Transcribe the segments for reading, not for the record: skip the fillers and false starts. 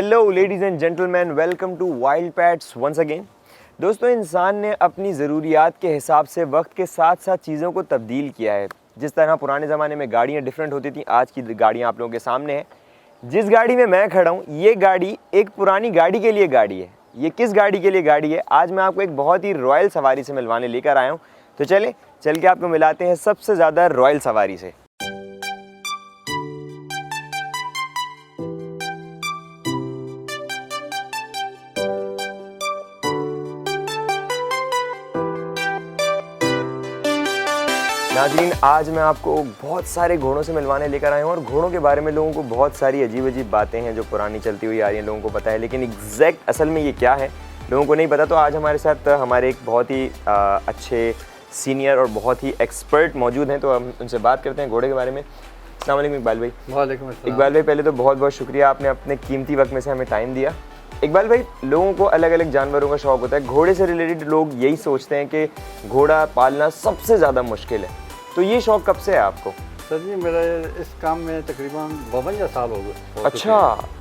Hello ladies and gentleman, welcome to Wild Pets once again. दोस्तों, इंसान ने अपनी ज़रूरियात के हिसाब से वक्त के साथ साथ चीज़ों को तब्दील किया है। जिस तरह पुराने ज़माने में गाड़ियाँ डिफरेंट होती थी, आज की गाड़ियाँ आप लोगों के सामने हैं। जिस गाड़ी में मैं खड़ा हूँ, ये गाड़ी एक पुरानी गाड़ी के लिए गाड़ी है। ये किस गाड़ी के लिए गाड़ी है, आज मैं आपको एक बहुत ही रॉयल सवारी से मिलवाने लेकर आया हूँ। तो चल के आपको मिलाते हैं सबसे ज़्यादा रॉयल सवारी से। नाज़रीन, आज मैं आपको बहुत सारे घोड़ों से मिलवाने लेकर आया हूँ और घोड़ों के बारे में लोगों को बहुत सारी अजीब अजीब बातें हैं जो पुरानी चलती हुई आ रही हैं, लोगों को पता है, लेकिन एग्जैक्ट असल में ये क्या है लोगों को नहीं पता। तो आज हमारे साथ हमारे एक बहुत ही अच्छे सीनियर और बहुत ही एक्सपर्ट मौजूद हैं, तो हम उनसे बात करते हैं घोड़े के बारे में। अस्सलाम वालेकुम इकबाल भाई। वालेकुम अस्सलाम। इकबाल भाई, पहले तो बहुत बहुत शुक्रिया, आपने अपने कीमती वक्त में से हमें टाइम दिया। इकबाल भाई, लोगों को अलग अलग जानवरों का शौक़ होता है। घोड़े से रिलेटेड लोग यही सोचते हैं कि घोड़ा पालना सबसे ज़्यादा मुश्किल है, तो ये शौक़ कब से है आपको? सर जी, मेरा इस काम में तकरीबन 52 साल हो गए। अच्छा,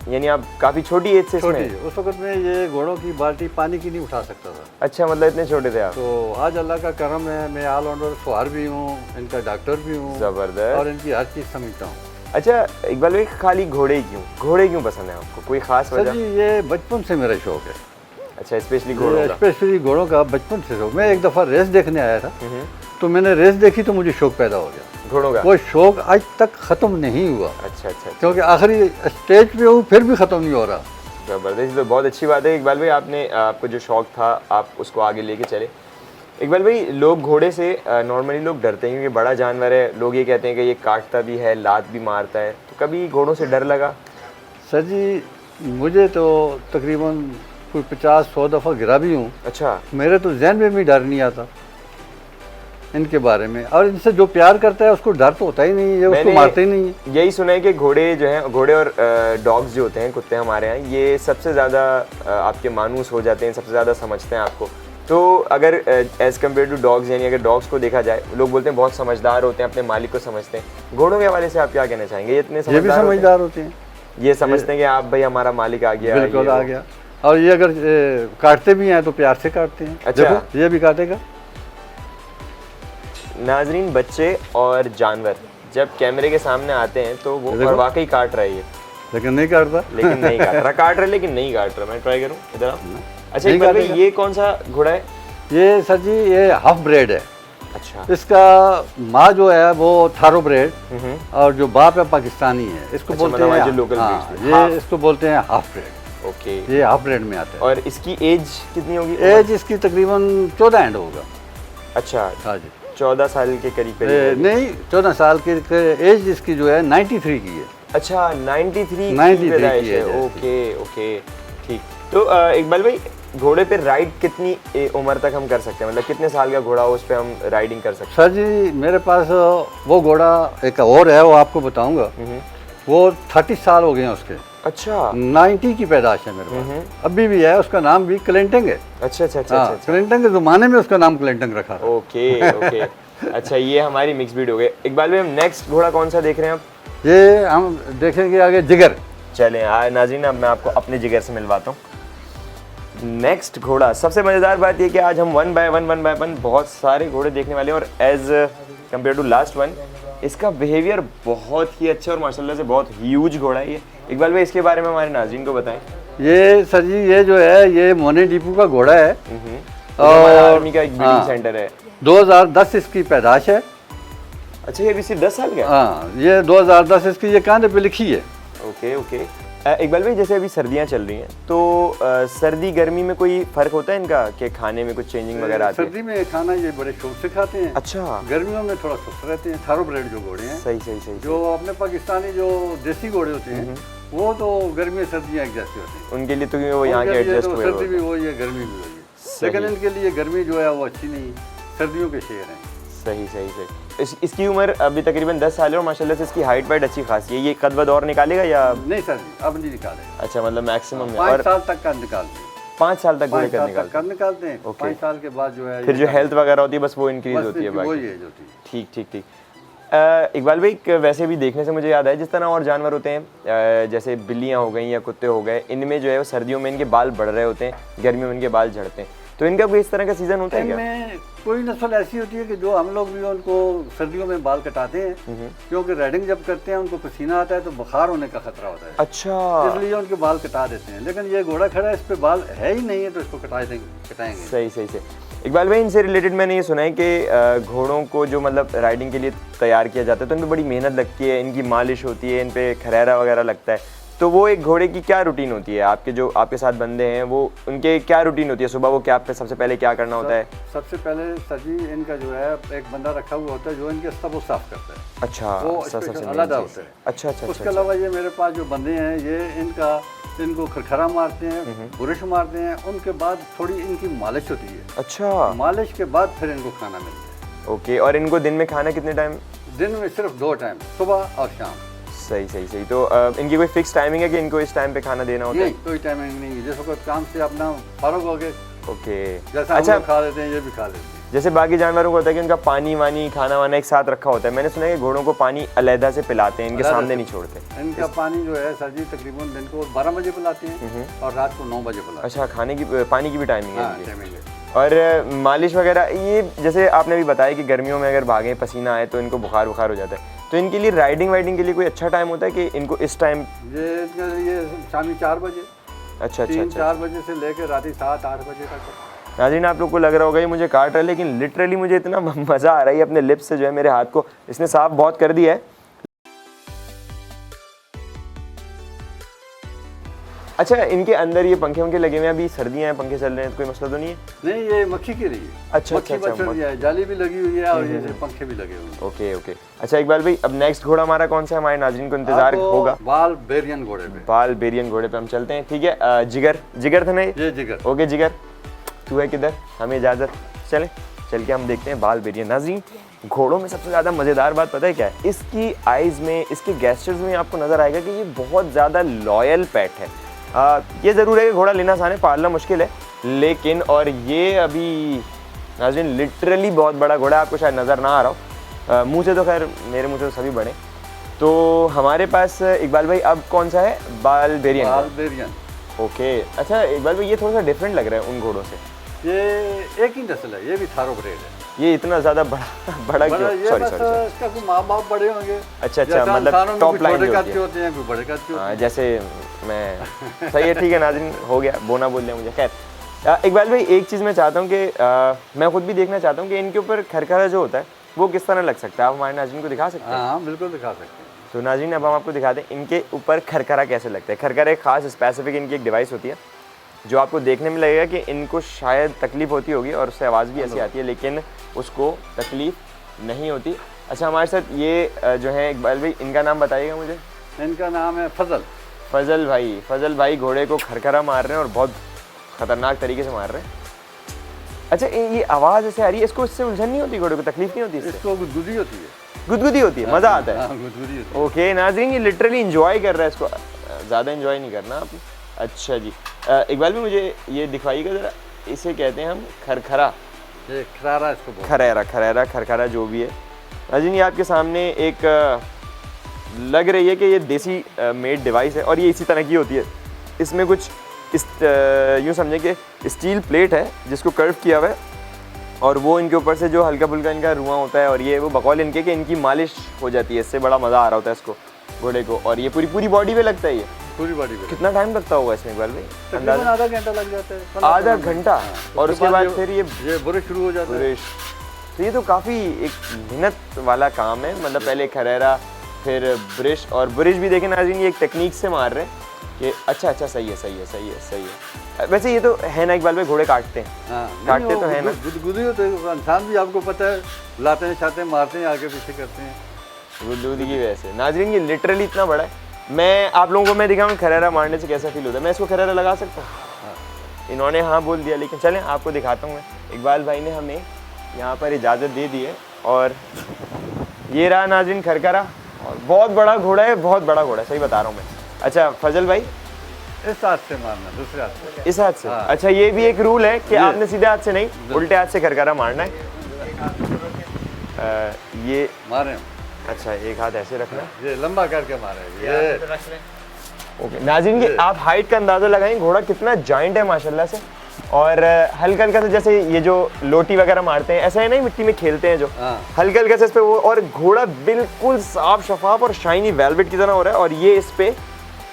यानी आप काफ़ी छोटी एज से इसमें? उस वक्त में ये घोड़ों की बाल्टी पानी की नहीं उठा सकता था। अच्छा, मतलब इतने छोटे थे आप? तो आज अल्लाह का करम है, मैं ऑल राउंडर सवार भी हूँ, इनका डॉक्टर भी हूँ, ज़बरदस्त, और इनकी हर चीज़ समझता हूँ। अच्छा इकबाल भाई, खाली घोड़े क्यों पसंद है आपको, कोई ख़ास वजह? सर जी, ये बचपन से मेरा शौक़ है। अच्छा, स्पेशली घोड़ों का बचपन से शौक़। मैं एक दफ़ा रेस देखने आया था, तो मैंने रेस देखी तो मुझे शौक़ पैदा हो गया घोड़ों का। वो शौक़ आज तक ख़त्म नहीं हुआ। अच्छा, क्योंकि आखिरी स्टेज पे हूँ, फिर भी ख़त्म नहीं हो रहा। ज़बरदस्त, तो बहुत अच्छी बात है इकबाल भाई, आपको जो शौक़ था आप उसको आगे लेके चले। इकबाल भाई, लोग घोड़े से नॉर्मली लोग डरते हैं क्योंकि बड़ा जानवर है। लोग ये कहते हैं कि ये काटता भी है, लात भी मारता है, तो कभी घोड़ों से डर लगा? सर जी, मुझे तो तकरीबन कोई 50-100 दफ़ा गिरा भी हूँ। अच्छा, मेरे तो जहन में भी डर नहीं आता इनके बारे में, और इनसे जो प्यार करता है उसको डर तो होता ही नहीं है, उसको मारते ही नहीं है। यही सुना है कि घोड़े और डॉग्स जो होते हैं, कुत्ते हमारे यहाँ, ये सबसे ज़्यादा आपके मानूस हो जाते हैं, सबसे ज़्यादा समझते हैं आपको। तो अगर एज़ कम्पेयर टू डॉग्स, यानी अगर डॉग्स को देखा जाए, लोग बोलते हैं बहुत समझदार होते हैं, अपने मालिक को समझते हैं। घोड़ों के हवाले से आप क्या कहना चाहेंगे? ये इतने ये भी समझदार होते हैं, ये समझते हैं कि आप भाई हमारा मालिक आ गया, बिल्कुल आ गया। और ये अगर काटते भी हैं तो प्यार से काटते हैं। अच्छा, देखो ये भी काटेगा। नाजरीन, बच्चे और जानवर जब कैमरे के सामने आते हैं तो वो वाकई काट रहा है ये, लेकिन नहीं काटता। काट रहा है लेकिन नहीं काट रहा। मैं ट्राई करूँ इधर आओ। अच्छा इकबाल भाई, ये कौन सा घोड़ा है? ये सर जी, ये हाफ ब्रेड है। अच्छा, इसका माँ जो है वो थारो ब्रेड, और जो बाप है पाकिस्तानी है। इसको बोलते हैं जो लोकल ब्रीड, ये इसको बोलते हैं हाफ ब्रेड। ओके, ये हाफ ब्रेड में आता है। और इसकी एज कितनी होगी? एज इसकी तकरीबन 14 एंड होगा। अच्छा, हाँ जी, 14 साल के करीब नहीं, 14 साल की एज इसकी जो है 93 की है। अच्छा, 93 की है। ओके, ठीक। तो इकबाल भाई, घोड़े पे राइड कितनी उम्र तक हम कर सकते हैं, मतलब कितने साल का घोड़ा हो उस पे हम राइडिंग कर सकते हैं? सर जी, मेरे पास वो घोड़ा एक और है, वो आपको बताऊंगा। वो 30 साल हो गए हैं उसके। अच्छा, 90 की पैदाश है मेरे पास, अभी भी है। उसका नाम भी क्लिंटन है। अच्छा, क्लिंटन के ज़माने में उसका नाम क्लिंटन रखा। ओके। अच्छा, ये हमारी मिक्स ब्रीड हो गई। इकबाल भाई, हम नेक्स्ट घोड़ा कौन सा देख रहे हैं अब? ये हम देखेंगे आगे जिगर। चलें नाज़रीन, अब मैं आपको अपने जिगर से मिलवाता हूँ। नेक्स्ट घोड़ा, सबसे मज़ेदार बात ये कि आज हम वन बाय वन बहुत सारे घोड़े देखने वाले हैं, और as compare to last one इसका बिहेवियर बहुत ही अच्छा और माशाल्लाह से बहुत ह्यूज घोड़ा है ये। इकबाल भाई, इसके बारे में हमारे नाज़रीन को बताएं। ये सर जी, ये जो है ये मोने डिपो का घोड़ा है, और आर्मी का एक ब्रीडिंग सेंटर है। 2010 इसकी पैदाश है। अच्छा, ये भी सिर्फ 10 साल का? हाँ, ये 2010 इसकी ये कांधे पे लिखी है। ओके। इकबाल भाई, जैसे अभी सर्दियाँ चल रही हैं, तो सर्दी गर्मी में कोई फ़र्क होता है इनका कि खाने में कुछ चेंजिंग वगैरह आती है? सर्दी में खाना ये बड़े शौक से खाते हैं। अच्छा, गर्मियों में थोड़ा सुस्त रहते हैं। थारो ब्रेड जो घोड़े हैं, सही। जो अपने पाकिस्तानी जो देसी घोड़े होते हैं, वो तो गर्मी सर्दियाँ एक जैसी होती हैं उनके लिए, तो वो यहाँ के एडजस्ट हुए, सर्दी भी वही है, गर्मी भी वही है। लेकिन इनके लिए गर्मी जो है वो अच्छी नहीं, सर्दियों के शेर हैं। सही। इसकी उम्र अभी तकरीबन 10 साल है और माशाल्लाह से इसकी हाइट वाइट अच्छी खासी है। ये कद वद और निकालेगा या नहीं? सर जी, अब नहीं निकालेगा। अच्छा, मतलब मैक्सिमम 5 साल तक का निकालते हैं। 5 साल तक घोड़े कर निकालते हैं। 5 साल के बाद जो है फिर जो हेल्थ वगैरह होती है बस वो इंक्रीज होती है, वही एज होती है। ठीक। इकबाल भाई वैसे भी देखने से मुझे याद है जिस तरह और जानवर होते हैं जैसे बिल्लियाँ हो गई या कुत्ते हो गए, इनमें जो है वो सर्दियों में इनके बाल बढ़ रहे होते हैं, गर्मियों में इनके बाल झड़ते हैं, तो इनका कोई इस तरह का सीजन होता है क्या? इनमें कोई नस्ल ऐसी होती है कि जो हम लोग भी उनको सर्दियों में बाल कटाते हैं, क्योंकि राइडिंग जब करते हैं उनको पसीना आता है तो बुखार होने का खतरा होता है, अच्छा, इसलिए उनके बाल कटा देते हैं। लेकिन ये घोड़ा खड़ा है, इस पे बाल है ही नहीं है, तो इसको कटाएंगे। सही सही से। इकबाल भाई इनसे रिलेटेड मैंने ये सुना है कि घोड़ों को जो मतलब राइडिंग के लिए तैयार किया जाता है तो इन पर बड़ी मेहनत लगती है, इनकी मालिश होती है, इन पे खरेरा वगैरह लगता है, तो वो एक घोड़े की क्या रूटीन होती है? आपके जो आपके साथ बंदे हैं वो उनके क्या रूटीन होती है? सुबह वो क्या सबसे पहले क्या करना होता है? सबसे पहले सर जी इनका जो है एक बंदा रखा हुआ होता है जो इनके सब साफ करता है। अच्छा, वो सबसे अलग होता है। अच्छा अच्छा। उसके अलावा ये मेरे पास जो बंदे हैं ये इनको खरखरा मारते हैं, बुरश मारते हैं, उनके बाद थोड़ी इनकी मालिश होती है। अच्छा, मालिश के बाद फिर इनको खाना मिलता है। ओके, और इनको दिन में खाना कितने टाइम? दिन में सिर्फ 2 टाइम, सुबह और शाम। सही सही सही। तो इनकी कोई फिक्स टाइमिंग है कि इनको इस टाइम पे खाना देना होता है? नहीं, कोई टाइमिंग नहीं है। जिस वक्त काम से अपना फारुग हो गए, ओके, जैसा हम लोग खा लेते हैं ये भी खा लेते हैं। जैसे बाकी जानवरों को होता है कि उनका पानी वानी खाना वाना एक साथ रखा होता है, मैंने सुना है कि घोड़ों को पानी अलहदा से पिलाते हैं, इनके सामने नहीं छोड़ते। इनका पानी जो है सर जी तकरीबन दिन को 12 बजे पिलाते हैं और रात को 9 बजे पिलाते हैं। अच्छा, खाने की पानी की भी टाइमिंग है हाँ, इनकी? टाइमिंग है। और मालिश वगैरह ये जैसे आपने भी बताया कि गर्मियों में अगर भागें पसीना आए तो इनको बुखार हो जाता है, तो इनके लिए राइडिंग के लिए कोई अच्छा टाइम होता है कि इनको इस टाइम? ये शामी 4 बजे, अच्छा अच्छा 3-4 बजे से लेकर रात 7-8 बजे तक। नाज़रीन, आप लोग को लग रहा होगा ये मुझे काट रहा है, लेकिन लिटरली मुझे इतना मज़ा आ रहा है अपने लिप्स से जो है मेरे हाथ को इसने साफ बहुत कर दिया है। अच्छा, इनके अंदर ये पंखे वंखे लगे हुए हैं, अभी सर्दियां हैं, पंखे चल रहे हैं, तो कोई मसला तो नहीं है? नहीं, ये मक्खी के लिए। अच्छा मक्खी अच्छा बच्चों की है, जाली भी लगी हुई है और ये पंखे भी लगे हुए हैं। Okay okay. अच्छा इकबाल भाई, अब नेक्स्ट घोड़ा हमारा कौन सा है? हमारे नाज़रीन को इंतजार होगा। बालबेरियन घोड़े पे। बालबेरियन घोड़े पे हम चलते हैं, ठीक है। जिगर था ना ये जिगर। ओके जिगर, तू है किधर? हमें इजाज़त, चले चल के हम देखते हैं बालबेरियन। नाज़रीन, घोड़ों में सबसे ज़्यादा मज़ेदार बात पता है क्या है? इसकी आइज़ में, इसके गेस्चर्स में आपको नज़र आएगा कि ये बहुत ज़्यादा लॉयल पेट है। ये ज़रूर है कि घोड़ा लेना आसान है, पालना मुश्किल है, लेकिन और ये अभी नाज़रीन लिटरली बहुत बड़ा घोड़ा है, आपको शायद नज़र ना आ रहा हो, मुँह से तो खैर मेरे मुँह से तो सभी बड़े। तो हमारे पास इकबाल भाई अब कौन सा है? बालबेरियन। ओके। अच्छा इकबाल भाई, ये थोड़ा सा डिफरेंट लग रहा है उन घोड़ों से। ये एक ही नस्ल है, ये भी थारोब्रेड है। ये इतना ज़्यादा बड़ा क्यों? सॉरी इसका कोई माँ बाप बड़े होंगे। अच्छा अच्छा, मतलब टॉप लाइन जो होती है। होते हैं, कोई बड़े कद के होते हैं। जैसे मैं सही है, ठीक है नाज़रीन, हो गया, बोना बोल लिया मुझे। खैर इकबाल भाई, एक चीज़ मैं चाहता हूँ कि मैं खुद भी देखना चाहता हूँ कि इनके ऊपर खरखरा जो होता है वो किस तरह लग सकता है। आप हमारे नाज़रीन को दिखा सकते हैं? हाँ बिल्कुल दिखा सकते हैं। तो नाज़रीन, अब हम आपको दिखाते हैं इनके ऊपर खरखरा कैसे लगता है। खरखरा एक खास स्पेसिफिक इनकी एक डिवाइस होती है जो आपको देखने में लगेगा कि इनको शायद तकलीफ़ होती होगी और उससे आवाज़ भी ऐसी आती है, लेकिन उसको तकलीफ़ नहीं होती। अच्छा, हमारे साथ ये जो है इकबाल भाई, इनका नाम बताइएगा मुझे। इनका नाम है फजल। फजल भाई घोड़े को खरखरा मार रहे हैं और बहुत ख़तरनाक तरीके से मार रहे हैं। अच्छा, ये आवाज़ ऐसे आ रही है, इसको इससे उलझन नहीं होती? घोड़े को तकलीफ नहीं होती? इसको गुदगुदी होती है। गुदगुदी होती है, मज़ा आता है। गुदगुदी होती है। ओके नाज़रीन, ये लिटरली इंजॉय कर रहा है इसको, ज़्यादा इंजॉय नहीं करना आप। अच्छा जी, इकबाल भी मुझे ये दिखवाइएगा ज़रा, इसे कहते हैं हम खरखरा। ये खरारा इसको बोलते खरेरा खरखरा जो भी है। नाज़रीन, ये आपके सामने एक लग रही है कि ये देसी मेड डिवाइस है और ये इसी तरह की होती है। इसमें कुछ यूँ समझें कि स्टील प्लेट है जिसको कर्व किया हुआ है और वो इनके ऊपर से जो हल्का फुल्का इनका रुआं होता है और ये वो बकौल इनके कि इनकी मालिश हो जाती है, इससे बड़ा मज़ा आ रहा होता है इसको घोड़े को। और ये पूरी बॉडी पे लगता है। ये पूरी बॉडी पे कितना टाइम लगता होगा इसमें इकबाल भाई? तकरीबन आधा घंटा लग जाता है। आधा घंटा? और उसके बाद फिर ये बुरश शुरू हो जाता है। तो ये तो काफ़ी एक मेहनत वाला काम है, मतलब पहले खरेरा फिर ब्रश, और ब्रश भी देखें नाज़रीन ये एक टेक्निक से मार रहे हैं कि अच्छा सही है। वैसे ये तो है ना इकबाल भाई, घोड़े काटते हैं? काटते तो है ना? गुदगुदी होते हैं, इंसान भी आपको पता है, लाते हैं, छाते हैं, मारते हैं, आगे पीछे करते हैं गुदगुदी की वजह से। नाज़रीन, ये लिटरली इतना बड़ा है। मैं आप लोगों को मैं दिखाऊँ खरेरा मारने से कैसा फील होता है। मैं इसको खरेरा लगा सकता हूँ? इन्होंने हाँ बोल दिया, लेकिन चलें आपको दिखाता हूँ मैं। इकबाल भाई ने हमें यहाँ पर इजाज़त दे दी है और ये रहा नाज़रीन खरखरा, और बहुत बड़ा घोड़ा है, बहुत बड़ा घोड़ा है, सही बता रहा हूँ मैं। अच्छा फजल भाई, इस हाथ से मारना, दूसरे हाथ से। इस हाथ से? हाँ। अच्छा, ये भी एक रूल है कि आपने सीधे हाथ से नहीं, उल्टे हाथ से खरखरा मारना है। ये मारे अच्छा, एक हाथ ऐसे रखना, ये लंबा करके मारे ये। ओके नाज़रीन की आप हाइट का अंदाज़ा लगाएं, घोड़ा कितना जाइंट है माशाल्लाह से। और हल्का हल्का से जैसे ये जो लोटी वगैरह मारते हैं ऐसा है ना, मिट्टी में खेलते हैं जो, हल्का हल्का से इस पे वो, और घोड़ा बिल्कुल साफ शफाफ और शाइनी वेलवेट की तरह हो रहा है। और ये इस पे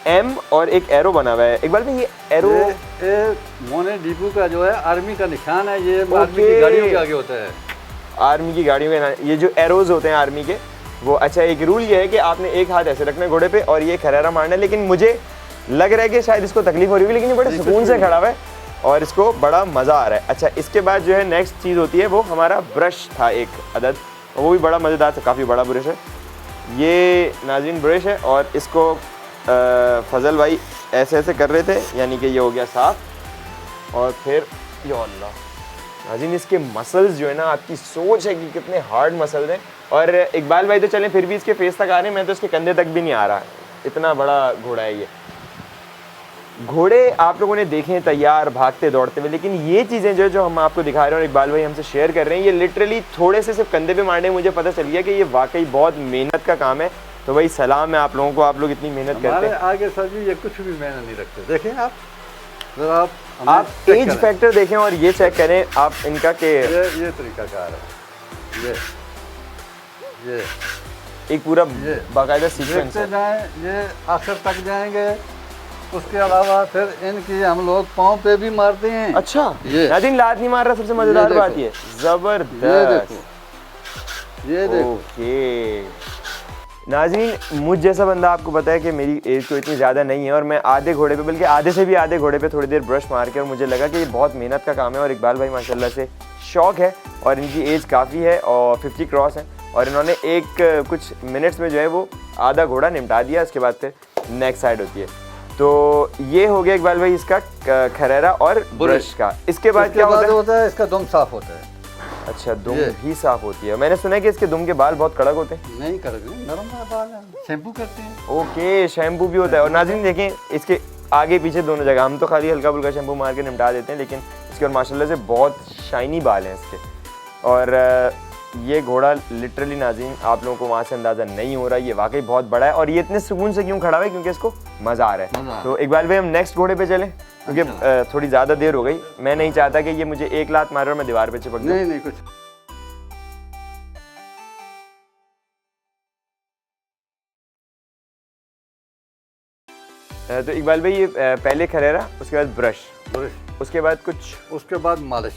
एम और एक एरो बना हुआ है। इकबाल भाई ये एरो ये मोने डिपो का जो है आर्मी का निशान है, ये आर्मी की गाड़ियों के आगे होता है। आर्मी की गाड़ियों में ये जो एरोज होते हैं आर्मी के वो। अच्छा, एक रूल ये है कि आपने एक हाथ ऐसे रखना है घोड़े पे और ये खरेरा मारना है, लेकिन मुझे लग रहा है कि शायद इसको तकलीफ हो रही है, लेकिन ये बड़े सुकून से खड़ा हुआ है और इसको बड़ा मज़ा आ रहा है। अच्छा, इसके बाद जो है नेक्स्ट चीज़ होती है वो हमारा ब्रश था एक अदद, वो भी बड़ा मज़ेदार था, काफ़ी बड़ा ब्रश है ये नाज़रीन ब्रश है। और इसको फजल भाई ऐसे ऐसे कर रहे थे, यानी कि ये हो गया साफ। और फिर या अल्लाह नाज़रीन इसके मसल्स जो है ना, आपकी सोच है कि कितने हार्ड मसल्स हैं। और इकबाल भाई तो चलें फिर भी इसके फेस तक आ रहे हैं, मैं तो इसके कंधे तक भी नहीं आ रहा, इतना बड़ा घोड़ा है ये। घोड़े आप लोगों ने देखे हैं तैयार भागते दौड़ते हुए, लेकिन ये चीज़ें जो हम आपको दिखा रहे हैं और इकबाल भाई हमसे शेयर कर रहे हैं, ये लिटरली थोड़े से सिर्फ कंधे पे मारने मुझे पता चल गया कि ये वाकई बहुत मेहनत का काम है। तो भाई सलाम है आप लोगों को, आप लोग इतनी मेहनत करते हैं। आगे सर जी ये कुछ भी मेहनत नहीं रखते, देखें आप जरा आप एज फैक्टर देखें और ये चेक करें आप इनका कि ये तरीकाकार है, ये एक पूरा बाकायदा सीक्वेंस है। जाएं, ये आखिर तक जाएंगे। उसके अलावा फिर इनकी हम लोग पाँव पे भी मारते हैं। अच्छा, नाज़रीन लात नहीं मार रहा, सबसे मजेदार बात ये, जबरदस्त। ये देखो ओके नाज़रीन, मुझ जैसा बंदा आपको पता है कि मेरी एज तो इतनी ज़्यादा नहीं है और मैं आधे घोड़े पे, बल्कि आधे से भी आधे घोड़े पे थोड़ी देर ब्रश मार के, और मुझे लगा कि ये बहुत मेहनत का काम है। और इकबाल भाई माशाल्लाह से शौक है और इनकी एज काफ़ी है और 50 क्रॉस है, और इन्होंने एक कुछ मिनट्स में जो है वो आधा घोड़ा निपटा दिया। उसके बाद फिर नेक्स्ट साइड होती है। तो ये हो गया इकबाल भाई इसका खरेरा और ब्रश का। इसके बाद क्या होता है? इसका दुम साफ होता है। अच्छा, दुम भी साफ होती है। मैंने सुना है कि इसके दुम के बाल बहुत कड़क होते हैं। नहीं कड़क नहीं, नरम बाल है, शैम्पू करते हैं। ओके, शैम्पू भी होता है। और नाज़रीन देखें इसके आगे पीछे दोनों जगह, हम तो खाली हल्का फुल्का शैम्पू मार के निपटा देते हैं, लेकिन इसके और माशाल्लाह से बहुत शाइनी बाल हैं इसके। और ये घोड़ा लिटरली नाज़रीन आप लोगों को वहाँ से अंदाज़ा नहीं हो रहा, ये वाकई बहुत बड़ा है। और ये इतने सुकून से क्यों खड़ा है? क्योंकि इसको मज़ा आ रहा है। तो इकबाल भाई हम नेक्स्ट घोड़े पे चलें, क्योंकि थोड़ी ज़्यादा देर हो गई। मैं नहीं चाहता कि ये मुझे एक लात मारे और मैं दीवार पे चिपक जाऊं। नहीं कुछ। तो इकबाल भाई ये पहले खरेरा, उसके बाद ब्रश, उसके बाद कुछ, उसके बाद मालिश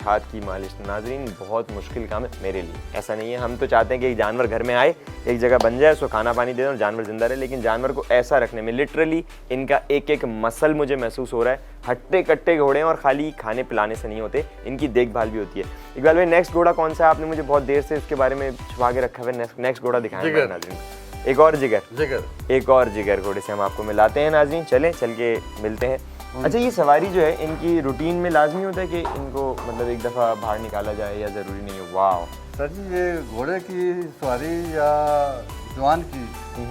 हाथ की मालिश। नाज़रीन बहुत मुश्किल काम है मेरे लिए, ऐसा नहीं है। हम तो चाहते हैं कि एक जानवर घर में आए, एक जगह बन जाए, उसको खाना पानी दे दें और जानवर जिंदा रहे, लेकिन जानवर को ऐसा रखने में लिटरली इनका एक एक मसल मुझे महसूस हो रहा है। हट्टे कट्टे घोड़े हैं और खाली खाने पिलाने से नहीं होते, इनकी देखभाल भी होती है। इकबाल भाई नेक्स्ट घोड़ा कौन सा है? आपने मुझे बहुत देर से इसके बारे में छुपा के रखा है। नेक्स्ट घोड़ा दिखाएं नाज़रीन। एक और जिगर घोड़े से हम आपको मिलाते हैं नाज़रीन, चलें चल के मिलते हैं। अच्छा, ये सवारी जो है इनकी रूटीन में लाजमी होता है कि इनको मतलब एक दफ़ा बाहर निकाला जाए या ज़रूरी नहीं है? वाह सर जी, ये घोड़े की सवारी या जवान की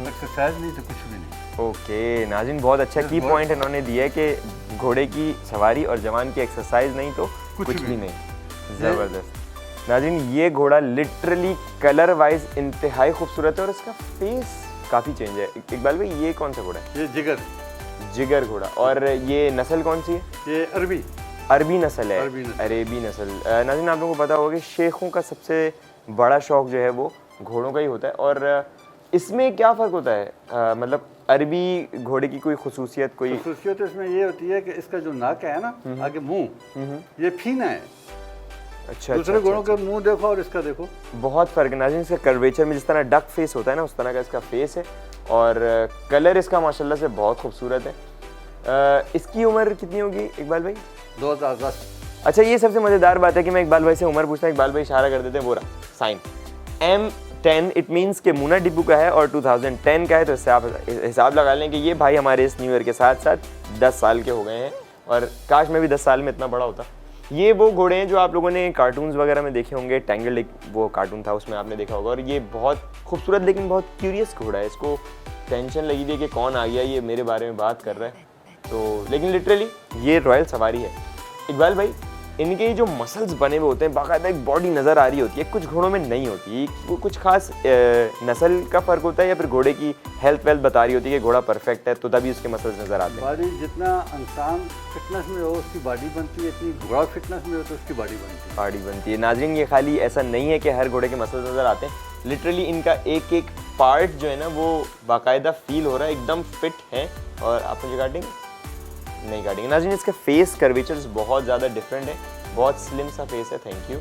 एक्सरसाइज नहीं तो कुछ भी नहीं। ओके नाज़रीन, बहुत अच्छा की पॉइंट इन्होंने दिया है कि घोड़े की सवारी और जवान की एक्सरसाइज नहीं तो कुछ भी नहीं। ज़बरदस्त नाज़रीन, ये घोड़ा लिटरली कलर वाइज इंतहाई खूबसूरत है और इसका फेस काफ़ी चेंज है। इकबाल भाई ये कौन सा घोड़ा है? ये जिगर घोड़ा। और ये नस्ल कौन सी है? ये अरबी नस्ल है। अरेबी नस्ल। नाज़रीन आप लोगों को पता होगा कि शेखों का सबसे बड़ा शौक जो है वो घोड़ों का ही होता है। और इसमें क्या फ़र्क होता है? मतलब अरबी घोड़े की कोई खुसूसियत इसमें ये होती है कि इसका जो नाक है ना, आगे मुंह, ये फीना है। अच्छा, दूसरे घोड़ों के मुंह देखो और इसका देखो, बहुत फ़र्क है नाज़रीन। इसका कर्वेचर में जिस तरह डक फेस होता है ना, उस तरह का इसका फेस है और कलर इसका माशाल्लाह से बहुत खूबसूरत है। इसकी उम्र कितनी होगी इकबाल भाई? 2010। अच्छा, ये सबसे मज़ेदार बात है कि मैं इकबाल भाई से उम्र पूछता हूँ, इकबाल भाई इशारा कर देते हैं, बोरा साइन M10, इट मीन्स के मूना डिपू का है और 2010 का है। तो इससे आप हिसाब लगा लें कि ये भाई हमारे इस न्यू ईयर के साथ साथ 10 साल के हो गए हैं। और काश मैं भी 10 साल में इतना बड़ा होता। ये वो घोड़े हैं जो आप लोगों ने कार्टून्स वगैरह में देखे होंगे। टैंगल्ड एक वो कार्टून था, उसमें आपने देखा होगा। और ये बहुत खूबसूरत लेकिन बहुत क्यूरियस घोड़ा है। इसको टेंशन लगी थी कि कौन आ गया ये मेरे बारे में बात कर रहा है। तो लेकिन लिटरली ये रॉयल सवारी है। इकबाल भाई इनके जो मसल्स बने हुए होते हैं, बाकायदा एक बॉडी नज़र आ रही होती है, कुछ घोड़ों में नहीं होती। वो कुछ खास नस्ल का फ़र्क होता है या फिर घोड़े की हेल्थ वेल्थ बता रही होती है कि घोड़ा परफेक्ट है तो तभी उसके मसल्स नज़र आते हैं। बॉडी जितना इंसान फिटनेस में हो उसकी बॉडी बनती है, इतनी घोड़ा फिटनेस में हो तो उसकी बॉडी बनती है। नाज़रीन, ये खाली ऐसा नहीं है कि हर घोड़े के मसल्स नज़र आते हैं, लिटरली इनका एक एक पार्ट जो है ना वो बाकायदा फील हो रहा है, एकदम फिट है। और आप मुझे काटेंगे? नहीं काटेंगे। नाज़रीन, इसका फेस कर्वेचर्स बहुत ज़्यादा डिफरेंट है, बहुत स्लिम सा फेस है। Thank you.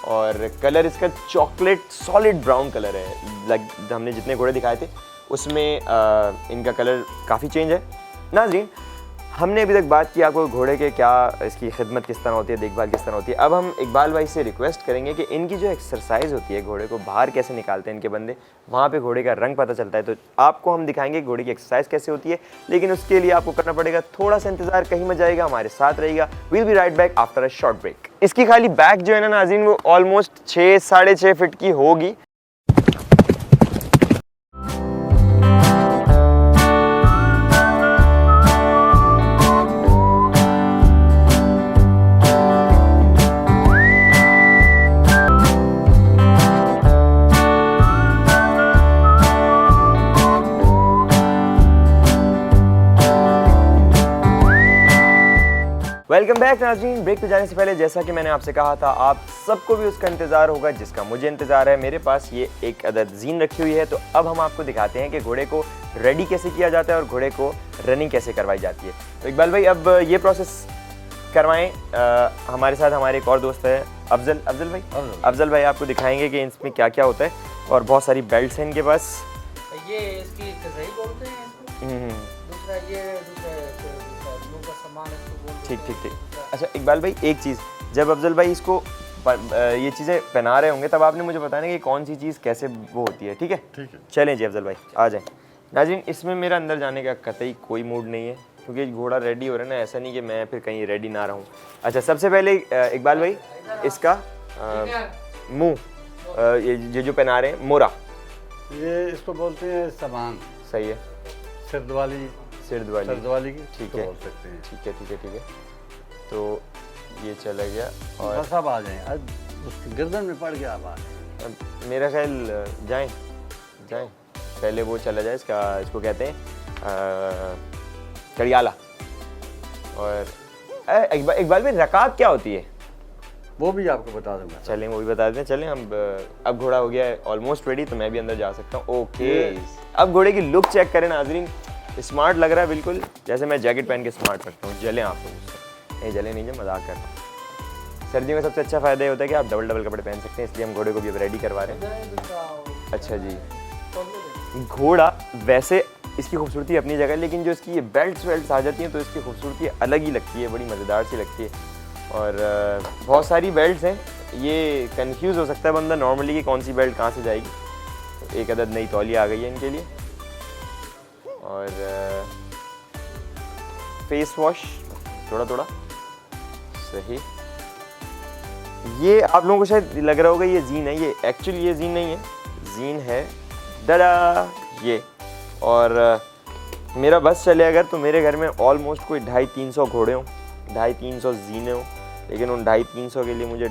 और कलर इसका चॉकलेट सॉलिड ब्राउन कलर है। हमने जितने घोड़े दिखाए थे उसमें इनका कलर काफ़ी चेंज है। नाज़रीन, हमने अभी तक बात की आपको घोड़े के क्या इसकी खिदमत किस तरह होती है, देखभाल किस तरह होती है। अब हम इकबाल भाई से रिक्वेस्ट करेंगे कि इनकी जो एक्सरसाइज होती है, घोड़े को बाहर कैसे निकालते हैं इनके बंदे, वहाँ पे घोड़े का रंग पता चलता है। तो आपको हम दिखाएंगे घोड़े की एक्सरसाइज कैसे होती है, लेकिन उसके लिए आपको करना पड़ेगा थोड़ा सा इंतजार, कहीं मत जाएगा, हमारे साथ रहेगा। Will be right back after a short break. इसकी खाली बैक जो है ना नाज़रीन, वो ऑलमोस्ट 6-6.5 फीट की होगी। वेलकम बैक नाज़रीन। ब्रेक पे जाने से पहले जैसा कि मैंने आपसे कहा था, आप सबको भी उसका इंतज़ार होगा जिसका मुझे इंतज़ार है। मेरे पास ये एक अदद जीन रखी हुई है, तो अब हम आपको दिखाते हैं कि घोड़े को रेडी कैसे किया जाता है और घोड़े को रनिंग कैसे करवाई जाती है। तो इकबाल भाई, अब ये प्रोसेस करवाएं। हमारे साथ हमारे एक और दोस्त है अफजल भाई आपको दिखाएंगे कि इसमें क्या क्या होता है। और बहुत सारी बेल्ट्स हैं इनके पास। ये इसकी कज़ाई बोलते हैं इसको। दूसरा ये दूसरा का सामान इसको बोलते हैं। ठीक। अच्छा इकबाल भाई, एक चीज़, जब अफजल भाई इसको ये चीज़ें पहना रहे होंगे तब आपने मुझे बताना कि कौन सी चीज़ कैसे वो होती है। ठीक है। चलें जी अफजल भाई, आ जाएं। नाज़रीन, इसमें मेरा अंदर जाने का कतई कोई मूड नहीं है, क्योंकि घोड़ा रेडी हो रहा है ना, ऐसा नहीं कि मैं फिर कहीं रेडी ना रहूँ। अच्छा, सबसे पहले इकबाल भाई इसका मुँह, ये जो पहना रहे हैं मोरा, ये इसको बोलते हैं सामान। सही है। सिरदवाली की। ठीक तो है, बोल सकते हैं। ठीक है। तो ये चला गया और बस अब आ जाएं, अब उसकी गर्दन में पड़ गया। अब आ जाएं। अब मेरा ख्याल जाएं पहले वो चला जाए, इसको कहते हैं कड़ियाला। और इकबाल भाई, रकात क्या होती है? वो भी आपको बता दूंगा। चलें, वो भी बता दें। चलें हम, अब घोड़ा हो गया है ऑलमोस्ट रेडी, तो मैं भी अंदर जा सकता हूँ। ओके, अब घोड़े की लुक चेक करें नाज़रीन। स्मार्ट लग रहा है बिल्कुल, जैसे मैं जैकेट पहन के स्मार्ट लगता हूँ। जलें आप लोग? नहीं जले नहीं, जब मजाक कर रहा हूँ। सर्दियों का सबसे अच्छा फ़ायदा ये होता है कि आप डबल कपड़े पहन सकते हैं, इसलिए हम घोड़े को भी अब रेडी करवा रहे हैं। अच्छा जी, घोड़ा वैसे इसकी खूबसूरती अपनी जगह, लेकिन जो इसकी ये बेल्ट्स आ जाती हैं तो इसकी खूबसूरती अलग ही लगती है, बड़ी मज़ेदार सी लगती है। और बहुत सारी बेल्ट्स हैं, ये कंफ्यूज हो सकता है बंदा नॉर्मली कि कौन सी बेल्ट कहाँ से जाएगी। तो एक अदद नई तौलिया आ गई है इनके लिए। और फेस वॉश थोड़ा सही। ये आप लोगों को शायद लग रहा होगा ये जीन है, ये एक्चुअली ये जीन नहीं है, जीन है डरा ये। और मेरा बस चले अगर, तो मेरे घर में ऑलमोस्ट कोई 250-300 घोड़े हों, 250-300 जीने हों, लेकिन उन 250-300 के लिए मुझे,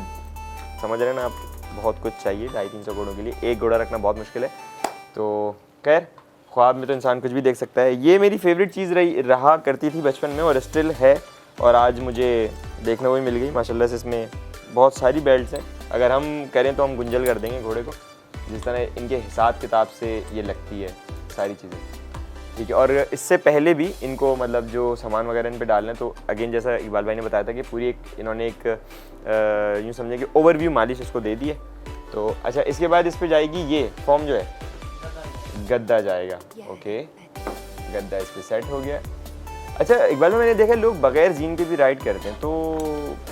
समझ रहे हैं ना आप, बहुत कुछ चाहिए। 250-300 घोड़ों के लिए एक घोड़ा रखना बहुत मुश्किल है। तो खैर, ख्वाब में तो इंसान कुछ भी देख सकता है। ये मेरी फेवरेट चीज़ रहा करती थी बचपन में और स्टिल है, और आज मुझे देखने को भी मिल गई माशाल्लाह से। इसमें बहुत सारी बेल्ट्स हैं, अगर हम करें तो हम गुंजल कर देंगे घोड़े को, जिस तरह इनके हिसाब किताब से ये लगती है सारी चीज़ें। ठीक है। और इससे पहले भी इनको मतलब जो सामान वगैरह इन पे डालना है, तो अगेन जैसा इकबाल भाई ने बताया था कि पूरी इन्होंने एक यूँ समझे कि ओवरव्यू मालिश इसको दे दी है। तो अच्छा, इसके बाद इस पर जाएगी ये फॉर्म जो है, गद्दा जाएगा। ओके, गद्दा इस पर सेट हो गया। अच्छा इकबाल भाई, मैंने देखा लोग बगैर जीन के भी राइड करते हैं, तो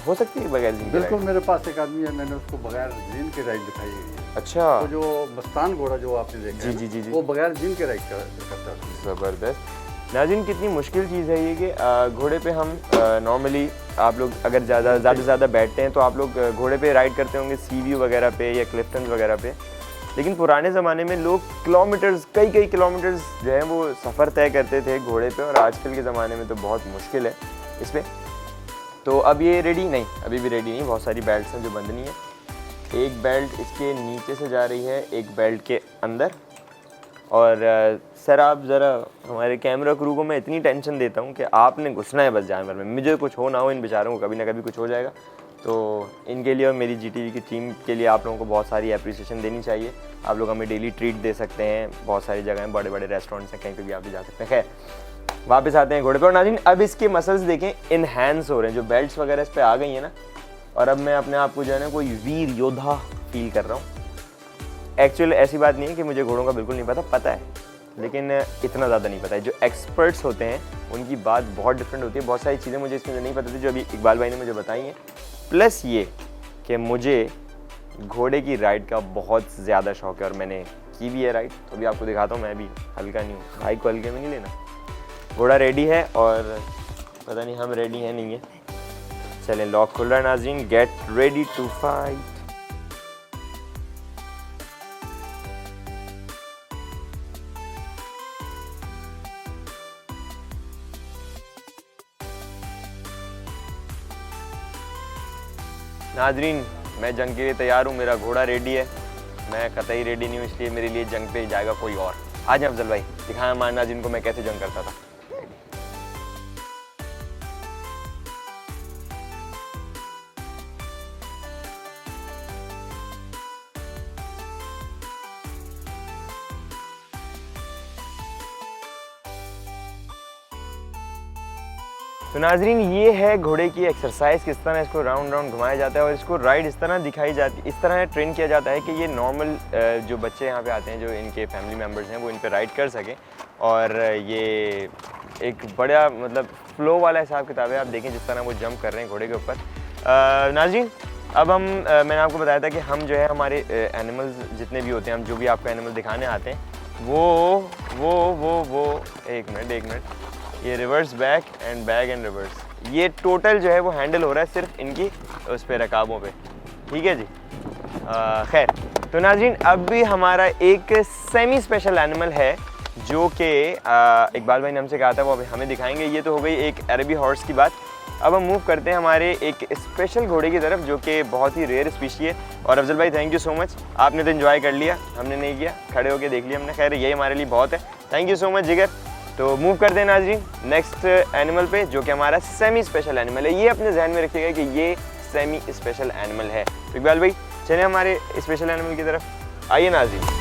हो सकती है बगैर जीन के? बिल्कुल, मेरे पास एक आदमी है, मैंने उसको बगैर जीन के राइड दिखाई है। अच्छा, तो जो मस्तान घोड़ा जो आपने देखा जी, वो बगैर जीन के राइड करता है। ज़बरदस्त। नाज़रीन, कितनी मुश्किल चीज़ है ये कि घोड़े पे हम नॉर्मली आप लोग अगर ज़्यादा बैठते हैं तो आप लोग घोड़े पे राइड करते होंगे सी व्यू वगैरह पे या क्लिफ्टन वगैरह पे, लेकिन पुराने ज़माने में लोग कई किलोमीटर्स जो है वो सफ़र तय करते थे घोड़े पे, और आजकल के ज़माने में तो बहुत मुश्किल है इस पर। तो अब ये रेडी नहीं, अभी भी रेडी नहीं, बहुत सारी बेल्ट्स हैं जो बंधनी है। एक बेल्ट इसके नीचे से जा रही है, एक बेल्ट के अंदर। और सर आप ज़रा हमारे कैमरा क्रू को मैं इतनी टेंशन देता हूँ कि आपने घुसना है बस जानवर में, मुझे कुछ हो ना हो, इन बेचारों को कभी ना कभी कुछ हो जाएगा। तो इनके लिए और मेरी GTV की टीम के लिए आप लोगों को बहुत सारी एप्रिसिएशन देनी चाहिए। आप लोग हमें डेली ट्रीट दे सकते हैं, बहुत सारी जगह हैं, बड़े बड़े रेस्टोरेंट्स हैं, कहीं पे भी आप भी जा सकते हैं। खैर वापस आते हैं घोड़े पर। नाज़रीन अब इसके मसल्स देखें इनहेंस हो रहे हैं, जो बेल्ट्स वगैरह इस पर आ गई हैं ना, और अब मैं अपने आप को जो है ना कोई वीर योद्धा फील कर रहा हूँ। एक्चुअली ऐसी बात नहीं है कि मुझे घोड़ों का बिल्कुल नहीं पता है, लेकिन इतना ज़्यादा नहीं पता है। जो एक्सपर्ट्स होते हैं उनकी बात बहुत डिफरेंट होती है। बहुत सारी चीज़ें मुझे इसमें नहीं पता थी जो अभी इकबाल भाई ने मुझे बताई हैं। प्लस ये कि मुझे घोड़े की राइड का बहुत ज़्यादा शौक है और मैंने की भी है राइड। तो अभी आपको दिखाता हूँ, मैं भी हल्का नहीं हूँ, बाइक को हल्के में नहीं लेना। घोड़ा रेडी है और पता नहीं हम रेडी हैं नहीं है। चलें लॉक खुल रहा है नाज़रीन, गेट रेडी टू फाइट। नाज़रीन मैं जंग के लिए तैयार हूँ, मेरा घोड़ा रेडी है, मैं कतई रेडी नहीं हूँ, इसलिए मेरे लिए जंग पे जाएगा कोई और। आज अफजल भाई दिखाया हमारे नाज़रीन को मैं कैसे जंग करता था। तो नाजरीन ये है घोड़े की एक्सरसाइज, किस तरह इसको राउंड राउंड घुमाया जाता है और इसको राइड इस तरह दिखाई जाती है, इस तरह ट्रेन किया जाता है कि ये नॉर्मल जो बच्चे यहाँ पे आते हैं, जो इनके फैमिली मेम्बर्स हैं, वो इन पे राइड कर सकें। और ये एक बड़ा मतलब फ्लो वाला हिसाब किताब है। आप देखें जिस तरह वो जंप कर रहे हैं घोड़े के ऊपर। नाजरीन अब हम मैंने आपको बताया था कि हम जो है हमारे एनिमल्स जितने भी होते हैं, हम जो भी आपको एनिमल दिखाने आते हैं वो एक मिनट, ये रिवर्स बैक एंड रिवर्स, ये टोटल जो है वो हैंडल हो रहा है सिर्फ इनकी उस पे रकाबों पे। ठीक है जी। खैर तो नाज़रीन अब भी हमारा एक सेमी स्पेशल एनिमल है जो कि इकबाल भाई ने हमसे कहा था वो अभी हमें दिखाएंगे। ये तो हो गई एक अरबी हॉर्स की बात। अब हम मूव करते हैं हमारे एक स्पेशल घोड़े की तरफ जो कि बहुत ही रेयर स्पीशी है। और अफजल भाई थैंक यू सो मच, आपने तो एंजॉय कर लिया, हमने नहीं किया, खड़े होके देख लिया हमने। खैर यही हमारे लिए बहुत है, थैंक यू सो मच जिगर। तो मूव कर देना नाज़रीन नेक्स्ट एनिमल पे जो कि हमारा सेमी स्पेशल एनिमल है। ये अपने जहन में रखिएगा कि ये सेमी स्पेशल एनिमल है। तो इकबाल भाई चलिए हमारे स्पेशल एनिमल की तरफ आइए नाज़रीन।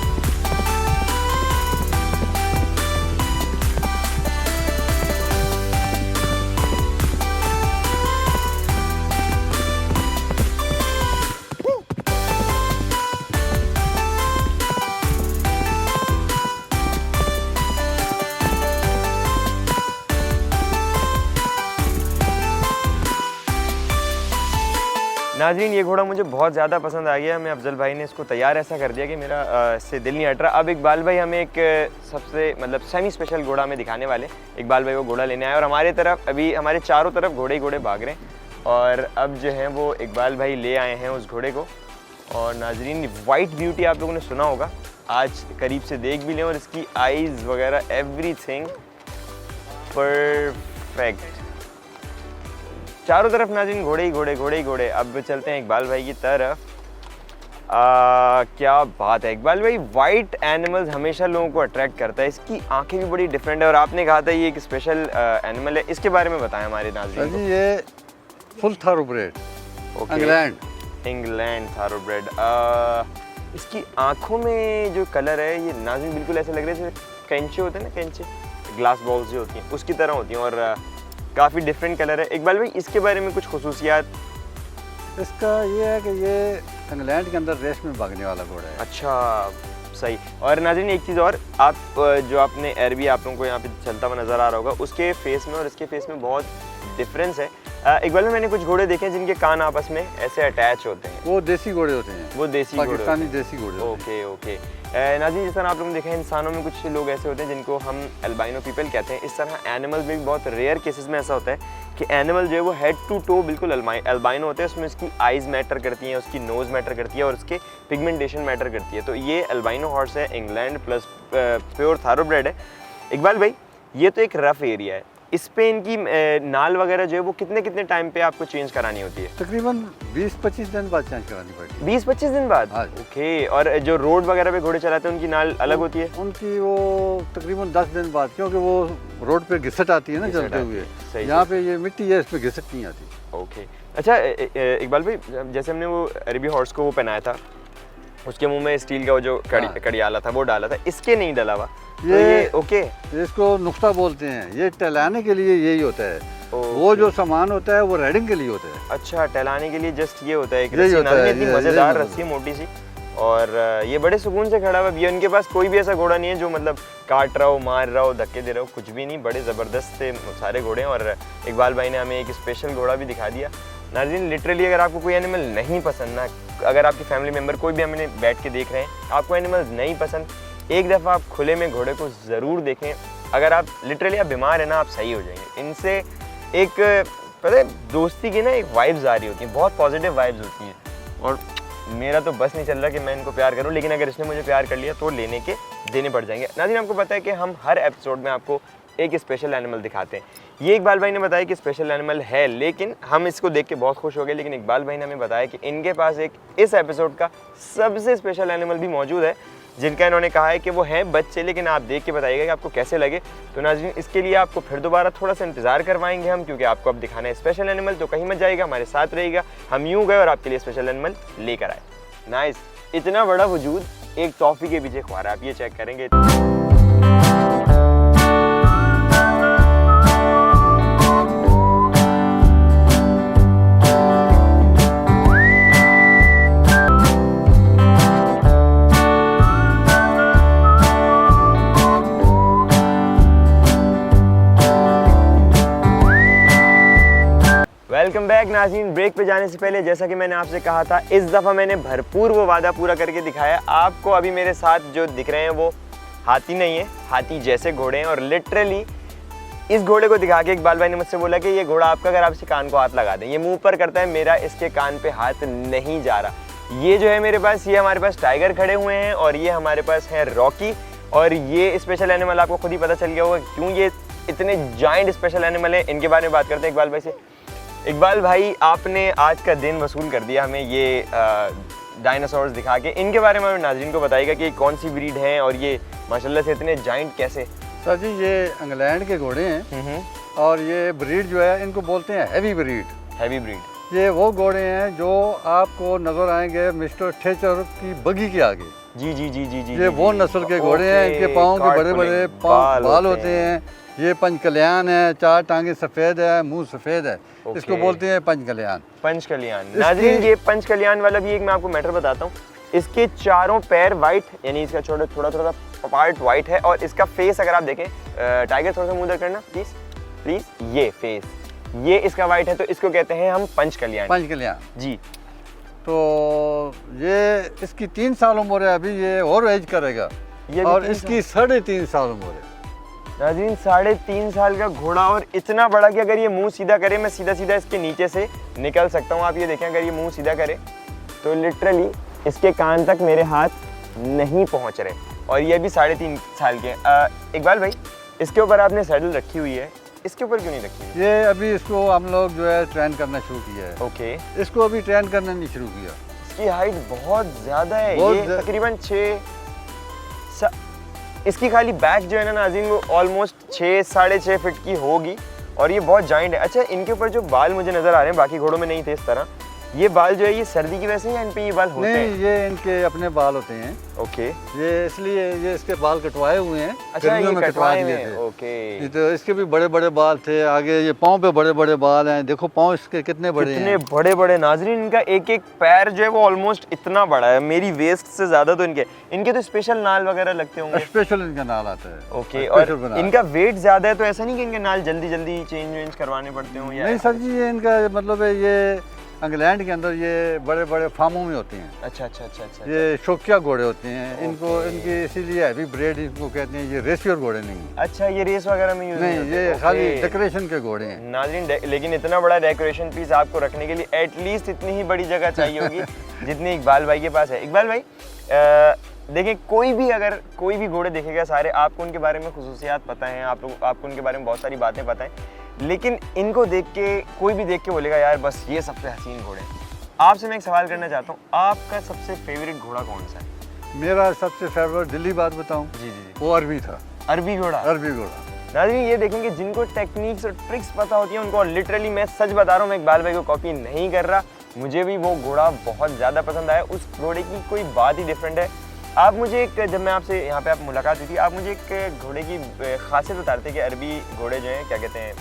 नाज़रीन ये घोड़ा मुझे बहुत ज़्यादा पसंद आ गया। मैं अफजल भाई ने इसको तैयार ऐसा कर दिया कि मेरा इससे दिल नहीं हट रहा। अब इकबाल भाई हमें एक सबसे मतलब सेमी स्पेशल घोड़ा हमें दिखाने वाले। इकबाल भाई वो घोड़ा लेने आए और हमारे तरफ अभी हमारे चारों तरफ घोड़े ही घोड़े भाग रहे हैं। और अब जो है वो इकबाल भाई ले आए हैं उस घोड़े को। और नाज़रीन वाइट ब्यूटी आप लोगों ने सुना होगा, आज करीब से देख भी लें और इसकी आइज़ वगैरह एवरीथिंग परफेक्ट। चारों तरफ नाज़रीन घोड़े ही घोड़े। अब चलते हैं इकबाल भाई की तरफ। क्या बात है इकबाल भाई, वाइट एनिमल्स हमेशा लोगों को अट्रैक्ट करता है। इसकी आंखें भी बड़ी डिफरेंट है और आपने कहा था ये एक स्पेशल एनिमल है, इसके बारे में बताएं हमारे नाज़रीन को। ये फुल थारोब्रेड इंग्लैंड थारोब्रेड। इसकी आंखों में जो कलर है ये नाज़रीन बिल्कुल ऐसे लग रहे हैं जैसे कैंचे होते हैं ना, कैंचे ग्लास बॉल्स जो होती हैं उसकी तरह होती हैं और काफ़ी डिफरेंट कलर है। इकबाल भाई इसके बारे में कुछ खुसूसियात? इसका ये है कि ये इंग्लैंड के अंदर रेस में भागने वाला घोड़ा है। अच्छा सही। और नाज़रीन एक चीज़ और, आप जो आपने अरबी आप लोगों को यहाँ पे चलता हुआ नज़र आ रहा होगा, उसके फेस में और इसके फेस में बहुत डिफरेंस है। इकबाल भाई मैंने कुछ घोड़े देखे हैं जिनके कान आपस में ऐसे अटैच होते हैं। वो देसी घोड़े होते हैं, वो देसी पाकिस्तानी देसी घोड़े। ओके। नाज़रीन जिस तरह आप लोगों ने देखा है इंसानों में कुछ लोग ऐसे होते हैं जिनको हम अल्बाइनो पीपल कहते हैं, इस तरह एनिमल्स में भी बहुत रेयर केसेस में ऐसा होता है कि एनिमल जो है वो हेड टू टो बिल्कुल अल्बाइनो होते हैं। उसमें उसकी आइज़ मैटर करती हैं, उसकी नोज़ मैटर करती है और उसके पिगमेंटेशन मैटर करती है। तो ये अल्बाइनो हॉर्स है, इंग्लैंड प्लस प्योर थारोब्रेड है। इकबाल भाई ये तो एक रफ़ एरिया है, इस पे इनकी नाल वगैरह जो है वो कितने कितने टाइम पे आपको चेंज करानी होती है? तकरीबन 20-25 दिन बाद चेंज करानी पड़ती है। 20-25 दिन बाद? हाँ। ओके। और जो रोड वगैरह पे घोड़े चलाते हैं उनकी नाल अलग होती है? उनकी वो तकरीबन 10 दिन बाद, क्योंकि वो रोड पे घिसट आती है ना घिसट चलते आती हुए। है, सही यहाँ पे ये मिट्टी है, इस पे घिसट नहीं आती। ओके। अच्छा इकबाल भाई, जैसे हमने वो अरबी हॉर्स को वो पहनाया था, उसके मुंह में स्टील का वो जो कड़ियाला था वो डाला था, इसके नहीं डला हुआ, तो ये ओके? इसको नुक्ता बोलते हैं। ये टहलाने के लिए यही होता है। वो जो सामान होता है वो राइडिंग के लिए होता है। अच्छा, टहलाने के लिए जस्ट ये होता है, एक यही रस्सी होता है, नाज़रीन, इतनी ये मज़ेदार मतलब। रस्सी है, मोटी सी, और ये बड़े सुकून से खड़ा हुआ है। ये उनके पास कोई भी ऐसा घोड़ा नहीं है जो मतलब काट रहा हो, मार रहा हो, धक्के दे रहा हो, कुछ भी नहीं। बड़े ज़बरदस्त से सारे घोड़े हैं। और इकबाल भाई ने हमें एक स्पेशल घोड़ा भी दिखा दिया। नाज़रीन, लिटरली अगर आपको कोई एनिमल नहीं पसंद ना, अगर आपकी फैमिली मेम्बर कोई भी हमें बैठ के देख रहे हैं, आपको एनिमल्स नहीं पसंद, एक दफ़ा आप खुले में घोड़े को ज़रूर देखें। अगर आप लिटरली आप बीमार हैं ना, आप सही हो जाएंगे। इनसे एक पता है दोस्ती की ना एक वाइब्स आ रही होती हैं, बहुत पॉजिटिव वाइब्स होती हैं। और मेरा तो बस नहीं चल रहा कि मैं इनको प्यार करूं, लेकिन अगर इसने मुझे प्यार कर लिया तो लेने के देने पड़ जाएंगे। नाज़रीन, आपको पता है कि हम हर एपिसोड में आपको एक स्पेशल एनिमल दिखाते हैं। ये इकबाल भाई ने बताया कि स्पेशल एनिमल है, लेकिन हम इसको देख के बहुत खुश हो गए। लेकिन इकबाल भाई ने हमें बताया कि इनके पास एक इस एपिसोड का सबसे स्पेशल एनिमल भी मौजूद है, जिनका इन्होंने कहा है कि वो हैं बच्चे, लेकिन आप देख के बताइएगा कि आपको कैसे लगे। तो नाज़रीन, इसके लिए आपको फिर दोबारा थोड़ा सा इंतजार करवाएंगे हम, क्योंकि आपको अब दिखाना है स्पेशल एनिमल। तो कहीं मत जाइएगा, हमारे साथ रहिएगा। हम यूँ गए और आपके लिए स्पेशल एनिमल लेकर आए। नाइस, इतना बड़ा वजूद एक टॉफ़ी के पीछे ख्वार है, आप ये चेक करेंगे। वेलकम बैक नाज़रीन। ब्रेक पे जाने से पहले जैसा कि मैंने आपसे कहा था, इस दफ़ा मैंने भरपूर वो वादा पूरा करके दिखाया आपको। अभी मेरे साथ जो दिख रहे हैं वो हाथी नहीं है, हाथी जैसे घोड़े हैं। और लिटरली इस घोड़े को दिखा के इकबाल भाई ने मुझसे बोला कि ये घोड़ा आपका, अगर आप इसके कान को हाथ लगा दें, ये मुंह पर करता है, मेरा इसके कान पे हाथ नहीं जा रहा। ये जो है मेरे पास, ये हमारे पास टाइगर खड़े हुए हैं, और ये हमारे पास है रॉकी। और ये स्पेशल एनिमल आपको खुद ही पता चल गया होगा क्यों ये इतने जाइंट स्पेशल एनिमल है। इनके बारे में बात करते हैं इकबाल भाई से। इकबाल भाई, आपने आज का दिन वसूल कर दिया हमें ये डायनासोर्स दिखा के। इनके बारे में नाज़रीन को बताइएगा कि कौन सी ब्रीड है और ये माशाल्लाह से इतने जाइंट कैसे? सर जी, ये इंग्लैंड के घोड़े हैं, और ये ब्रीड जो है इनको बोलते हैं हैवी ब्रीड। Heavy breed. ये वो घोड़े हैं जो आपको नजर आएंगे मिस्टर थेचर की बगी के आगे। जी जी जी जी जी। ये वो नस्ल के घोड़े हैं। इनके पाँव के बड़े बड़े बाल होते हैं। ये पंचकल्याण है, 4 टांगे सफ़ेद है, मुंह सफ़ेद है। इसको बोलते हैं पंचकल्याण। पंचकल्याण। नाज़रीन, ये पंचकल्याण वाला भी एक मैं आपको मैटर बताता हूँ। इसके चारों पैर वाइट, यानी इसका थोड़ा थोड़ा पार्ट वाइट है। और इसका फेस अगर आप देखें, टाइगर थोड़ा सा मुंह उधर करना प्लीज प्लीज, ये फेस, ये इसका वाइट है, तो इसको कहते हैं हम पंचकल्याण। पंचकल्याण जी। तो ये इसकी 3 साल उम्र है अभी, ये और एज करेगा। और इसकी 3.5 साल उम्र है। नाज़रीन, 3.5 साल का घोड़ा, और इतना बड़ा कि अगर ये मुंह सीधा करे, मैं सीधा सीधा इसके नीचे से निकल सकता हूँ। आप ये देखें, अगर ये मुंह सीधा करे तो लिटरली इसके कान तक मेरे हाथ नहीं पहुँच रहे। और ये भी 3.5 साल के। इकबाल भाई, इसके ऊपर आपने सैडल रखी हुई है, इसके ऊपर क्यों नहीं रखी हुई? ये अभी इसको हम लोग जो है ट्रेन करना शुरू किया है। ओके। इसको अभी ट्रेन करना नहीं शुरू किया। इसकी हाइट बहुत ज़्यादा है, ये तकरीबन 6 इसकी खाली बैक जो है ना नाज़रीन, वो ऑलमोस्ट 6-6.5 फीट की होगी, और ये बहुत जाइंट है। अच्छा, इनके ऊपर जो बाल मुझे नज़र आ रहे हैं, बाकी घोड़ों में नहीं थे इस तरह, ये बाल जो है ये सर्दी की वजह से या इन पे ये बाल होते हैं? नहीं, ये इनके अपने बाल होते हैं। ओके। ये इसलिए ये इसके बाल कटवाए हुए हैं। अच्छा, गर्मियों ये में कटवा कटवाए दिए हैं। थे। ओके। ये तो इसके भी बड़े बड़े बाल थे आगे। ये पाँव पे बड़े बड़े बाल हैं। देखो पाँव इसके कितने बड़े हैं। कितने बड़े बड़े नाज़रीन, इनका एक एक पैर जो है वो ऑलमोस्ट इतना बड़ा है, मेरी वेस्ट से ज़्यादा। तो इनके तो स्पेशल नाल वगैरह लगते होंगे। स्पेशल इनका नाल आता है। ओके। और इनका वेट ज़्यादा है, तो ऐसा नहीं कि इनके नाल जल्दी जल्दी चेंज करवाने पड़ते हों? नहीं सर जी, ये इनका मतलब है, ये इंग्लैंड के अंदर ये बड़े बड़े फार्मों में होते हैं। अच्छा अच्छा अच्छा अच्छा। ये शौकिया घोड़े होते हैं। इनको इनकी इसीलिए हैवी ब्रीड इनको कहते हैं। ये रेसियर घोड़े नहीं हैं। अच्छा, ये रेस वगैरह में यूज नहीं, ये खाली डेकोरेशन के घोड़े हैं। नाज़रीन, लेकिन इतना बड़ा डेकोरेशन पीस आपको रखने के लिए एटलीस्ट इतनी ही बड़ी जगह चाहिए होगी जितनी इकबाल भाई के पास है। इकबाल भाई, देखिए कोई भी घोड़े देखेगा सारे, आपको उनके बारे में खुसूसियात पता हैं, आपको उनके बारे में बहुत सारी बातें पता हैं, लेकिन इनको देख के कोई भी देख के बोलेगा यार बस ये सबसे हसीन घोड़े हैं। आपसे मैं एक सवाल करना चाहता हूँ, आपका सबसे फेवरेट घोड़ा कौन सा है? मेरा सबसे फेवरेट दिल्ली बात बताऊं, जी जी जी, वो अरबी था। अरबी घोड़ा। अरबी घोड़ा। नाज़रीन ये देखेंगे जिनको टेक्निक्स और ट्रिक्स पता होती हैं उनको, लिटरली मैं सच बता रहा हूँ, मैं इकबाल भाई को कॉपी नहीं कर रहा, मुझे भी वो घोड़ा बहुत ज़्यादा पसंद आया। उस घोड़े की कोई बात ही डिफरेंट है। आप मुझे एक, जब मैं आपसे यहाँ पे आप मुलाकात हुई थी, आप मुझे एक घोड़े की खासियत बता रहे थे कि अरबी घोड़े जो हैं क्या कहते हैं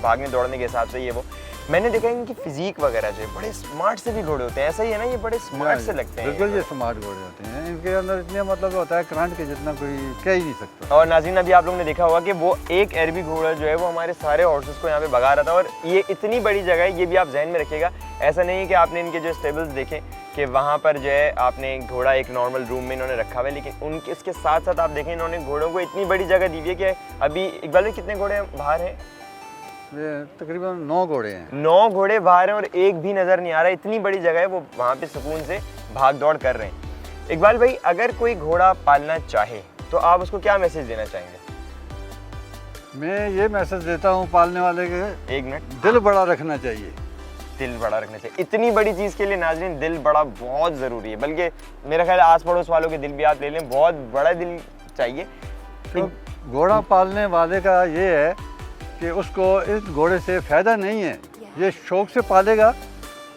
भागने दौड़ने के हिसाब से, ये वो मैंने देखा इनकी फिजिक वगैरह जो है बड़े स्मार्ट से भी घोड़े होते हैं, ऐसा ही है ना, ये बड़े स्मार्ट से लगते हैं। बिल्कुल ये स्मार्ट घोड़े होते हैं, इनके अंदर इतने मतलब होता है करंट के जितना कोई कह ही नहीं सकता। और नाज़रीन अभी आप लोगों ने देखा होगा कि वो एक अरबी घोड़ा जो है वो हमारे सारे हॉर्सेस को यहाँ पे भगा रहा था, और ये इतनी बड़ी जगह है, ये भी आप जहन में रखिएगा। ऐसा नहीं है कि आपने इनके जो स्टेबल्स देखे कि वहाँ पर जो है आपने घोड़ा एक नॉर्मल रूम में इन्होंने रखा हुआ है, लेकिन उनके इसके साथ साथ आप देखें इन्होंने घोड़ों को इतनी बड़ी जगह दी हुई है कि अभी इकबाल भाई कितने घोड़े बाहर हैं? ये तकरीबन 9 घोड़े हैं। 9 घोड़े बाहर हैं और एक भी नज़र नहीं आ रहा, इतनी बड़ी जगह है, वो वहाँ पे सुकून से भाग दौड़ कर रहे हैं। इकबाल भाई अगर कोई घोड़ा पालना चाहे तो आप उसको क्या मैसेज देना चाहेंगे? मैं ये मैसेज देता हूँ पालने वाले के, एक मिनट, दिल बड़ा रखना चाहिए। दिल बड़ा रखना चाहिए। इतनी बड़ी चीज़ के लिए नाज़रीन दिल बड़ा बहुत ज़रूरी है, बल्कि मेरा ख्याल आस पड़ोस वालों के दिल भी आप ले लें, बहुत बड़ा दिल चाहिए। तो घोड़ा पालने वाले का ये है कि उसको इस घोड़े से फ़ायदा नहीं है, ये शौक से पालेगा,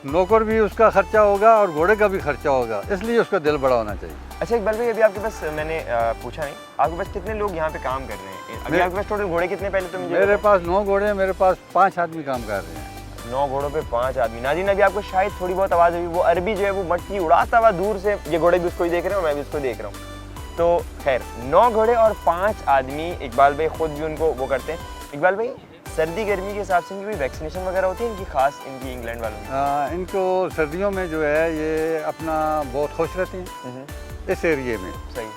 नौकर भी उसका खर्चा होगा और घोड़े का भी खर्चा होगा, इसलिए उसका दिल बड़ा होना चाहिए। अच्छा इकबाल भाई अभी आपके पास मैंने पूछा नहीं, आपके पास कितने लोग यहाँ पे काम कर रहे हैं? अभी आपके पास टोटल घोड़े कितने पहले तो मुझे मेरे पास 9 घोड़े हैं, मेरे पास 5 आदमी काम कर रहे हैं। 9 घोड़ों पे 5 आदमी। नाज़रीन अभी आपको शायद थोड़ी बहुत आवाज़ हुई, वो अरबी जो है वो मटकी उड़ाता हुआ दूर से, ये घोड़े भी उसको ही देख रहे हो, मैं भी उसको देख रहा हूँ। तो खैर 9 घोड़े और 5 आदमी, इकबाल भाई खुद भी उनको वो करते हैं। इकबाल भाई सर्दी गर्मी के हिसाब से इनकी कोई वैक्सीनेशन वगैरह होती है इनकी खास, इनकी इंग्लैंड वालों की? इनको सर्दियों में जो है ये अपना बहुत खुश रहते हैं इस एरिए में, सही,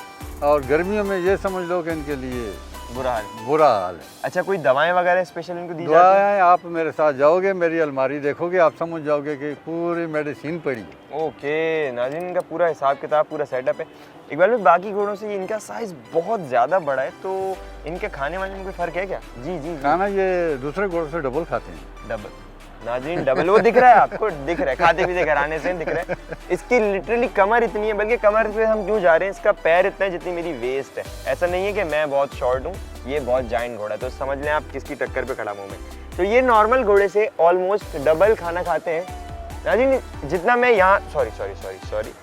और गर्मियों में ये समझ लो कि इनके लिए बुरा हाल। बुरा हाल है। अच्छा कोई दवाएं वगैरह स्पेशल इनको दी जाती हैं? दवाएं आप मेरे साथ जाओगे, मेरी अलमारी देखोगे, आप समझ जाओगे कि पूरी मेडिसिन पड़ी है। ओके नाज़रीन इनका पूरा हिसाब किताब, पूरा सेटअप है। इकबाल भाई बाकी घोड़ों से इनका साइज़ बहुत ज़्यादा बड़ा है, तो इनके खाने वाने में कोई फ़र्क है क्या? जी जी, खाना ये दूसरे घोड़ों से डबल खाते हैं। डबल नाज़रीन डबल, वो दिख रहा है आपको, दिख रहा है, खाते पीते घराने से दिख रहा है। इसकी लिटरली कमर इतनी है, बल्कि कमर पे हम क्यों जा रहे हैं, इसका पैर इतना है जितनी मेरी वेस्ट है। ऐसा नहीं है कि मैं बहुत शॉर्ट हूँ, ये बहुत जाइंट घोड़ा है, तो समझ लें आप किसकी टक्कर पे खड़ा हूँ मैं। तो ये नॉर्मल घोड़े से ऑलमोस्ट डबल खाना खाते हैं। नाज़रीन जितना मैं यहाँ सॉरी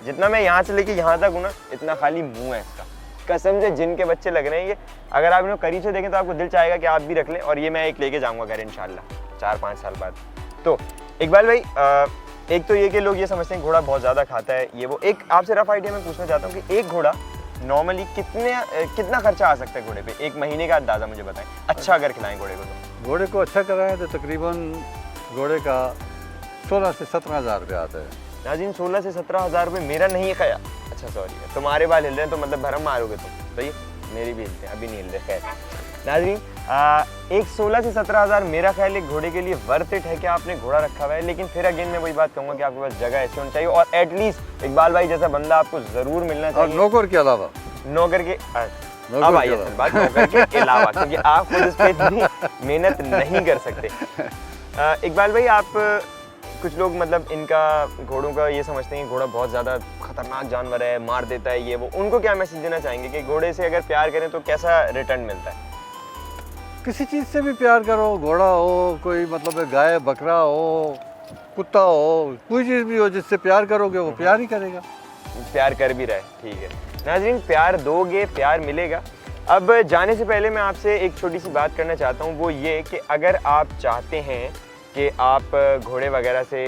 जितना मैं यहाँ से लेके यहाँ तक हूँ ना, इतना खाली मुँह है इसका, कसम से जिनके बच्चे लग रहे हैं ये। अगर आप इन्हें करीब से देखें तो आपको दिल चाहेगा कि आप भी रख लें, और ये मैं एक लेके जाऊँगा घर इंशाल्लाह 4-5 साल बाद। तो इकबाल भाई एक तो ये कि लोग ये समझते हैं घोड़ा बहुत ज़्यादा खाता है, ये वो। एक आपसे रफ आइडिया मैं पूछना चाहता हूँ कि एक घोड़ा नॉर्मली कितना खर्चा आ सकता है घोड़े पे, एक महीने का अंदाज़ा मुझे बताएं, अच्छा अगर खिलाएं घोड़े को तो? घोड़े को अच्छा कराएं तो तकरीबन घोड़े का 16 से 17 हज़ार रुपये आता है। नाज़रीन 16 से 17 हज़ार रुपये मेरा नहीं है खया, अच्छा सॉरी तुम्हारे बाल हिल रहे हैं तो मतलब भरम मारोगे तुम, सही मेरी भी हिलते हैं, अभी नहीं हिल रहे। खैर नाज़रीन एक 16 से 17 हज़ार मेरा ख्याल एक घोड़े के लिए वर्थ इट है कि आपने घोड़ा रखा हुआ है। लेकिन फिर अगेन मैं वही बात कहूँगा कि आपके पास जगह ऐसी होनी चाहिए, और एटलीस्ट इकबाल भाई जैसा बंदा आपको ज़रूर मिलना और चाहिए। नौकर के अलावा, नौकर के अब आइए असल बात नौकर के अलावा, क्योंकि आप खुद इस पे इतनी मेहनत नहीं कर सकते। इकबाल भाई आप कुछ लोग मतलब इनका घोड़ों का ये समझते हैं कि घोड़ा बहुत ज़्यादा खतरनाक जानवर है, मार देता है ये वो, उनको क्या मैसेज देना चाहेंगे कि घोड़े से अगर प्यार करें तो कैसा रिटर्न मिलता है? किसी चीज़ से भी प्यार करो, घोड़ा हो, कोई मतलब गाय बकरा हो, कुत्ता हो, कोई चीज़ भी हो, जिससे प्यार करोगे वो प्यार ही करेगा। प्यार कर भी रहा है, ठीक है नाज़रीन, प्यार दोगे प्यार मिलेगा। अब जाने से पहले मैं आपसे एक छोटी सी बात करना चाहता हूँ, वो ये कि अगर आप चाहते हैं कि आप घोड़े वगैरह से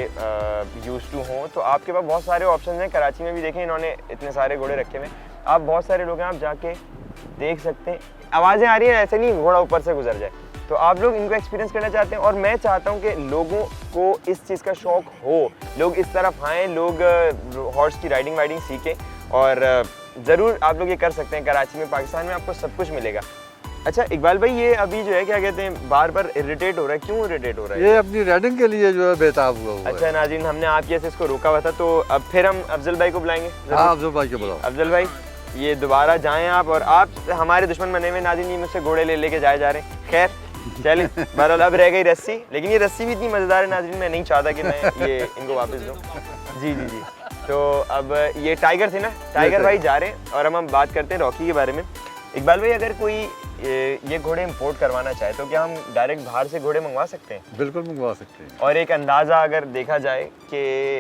यूज़ टू हों तो आपके पास बहुत सारे ऑप्शन हैं। कराची में भी देखें इन्होंने इतने सारे घोड़े रखे हुए हैं, आप बहुत सारे लोग हैं, आप जाके देख सकते हैं। आवाज़ें आ रही हैं, ऐसे नहीं घोड़ा ऊपर से गुजर जाए, तो आप लोग इनको एक्सपीरियंस करना चाहते हैं, और मैं चाहता हूँ कि लोगों को इस चीज़ का शौक़ हो, लोग इस तरफ आएँ, लोग हॉर्स की राइडिंग वाइडिंग सीखें, और ज़रूर आप लोग ये कर सकते हैं। कराची में, पाकिस्तान में आपको सब कुछ मिलेगा। अच्छा इकबाल भाई ये अभी जो है क्या कहते हैं बार बार इरिटेट हो रहा है, क्यों इरिटेट हो रहा है? ये अपनी राइडिंग के लिए जो है बेताब हुआ है। अच्छा नाज़रीन हमने आपके ऐसे इसको रोका हुआ था, तो अब फिर हम अफजल भाई को बुलाएंगे। हाँ अफजल भाई को बुलाओ। अफजल भाई ये दोबारा जाएं आप, और आप हमारे दुश्मन बने हुए नाज़रीन, ये मुझसे घोड़े ले लेके जाए जा रहे हैं। खैर चलें, बहरहाल अब रह गई रस्सी, लेकिन ये रस्सी भी इतनी मज़ेदार है नाज़रीन, मैं नहीं चाहता कि मैं ये इनको वापस दूँ। जी जी जी। तो अब ये टाइगर थे ना, टाइगर भाई जा रहे हैं, और हम बात करते हैं रॉकी के बारे में। इकबाल भाई, अगर कोई ये घोड़े इंपोर्ट करवाना चाहे तो क्या हम डायरेक्ट बाहर से घोड़े मंगवा सकते हैं? बिल्कुल मंगवा सकते हैं। और एक अंदाज़ा अगर देखा जाए कि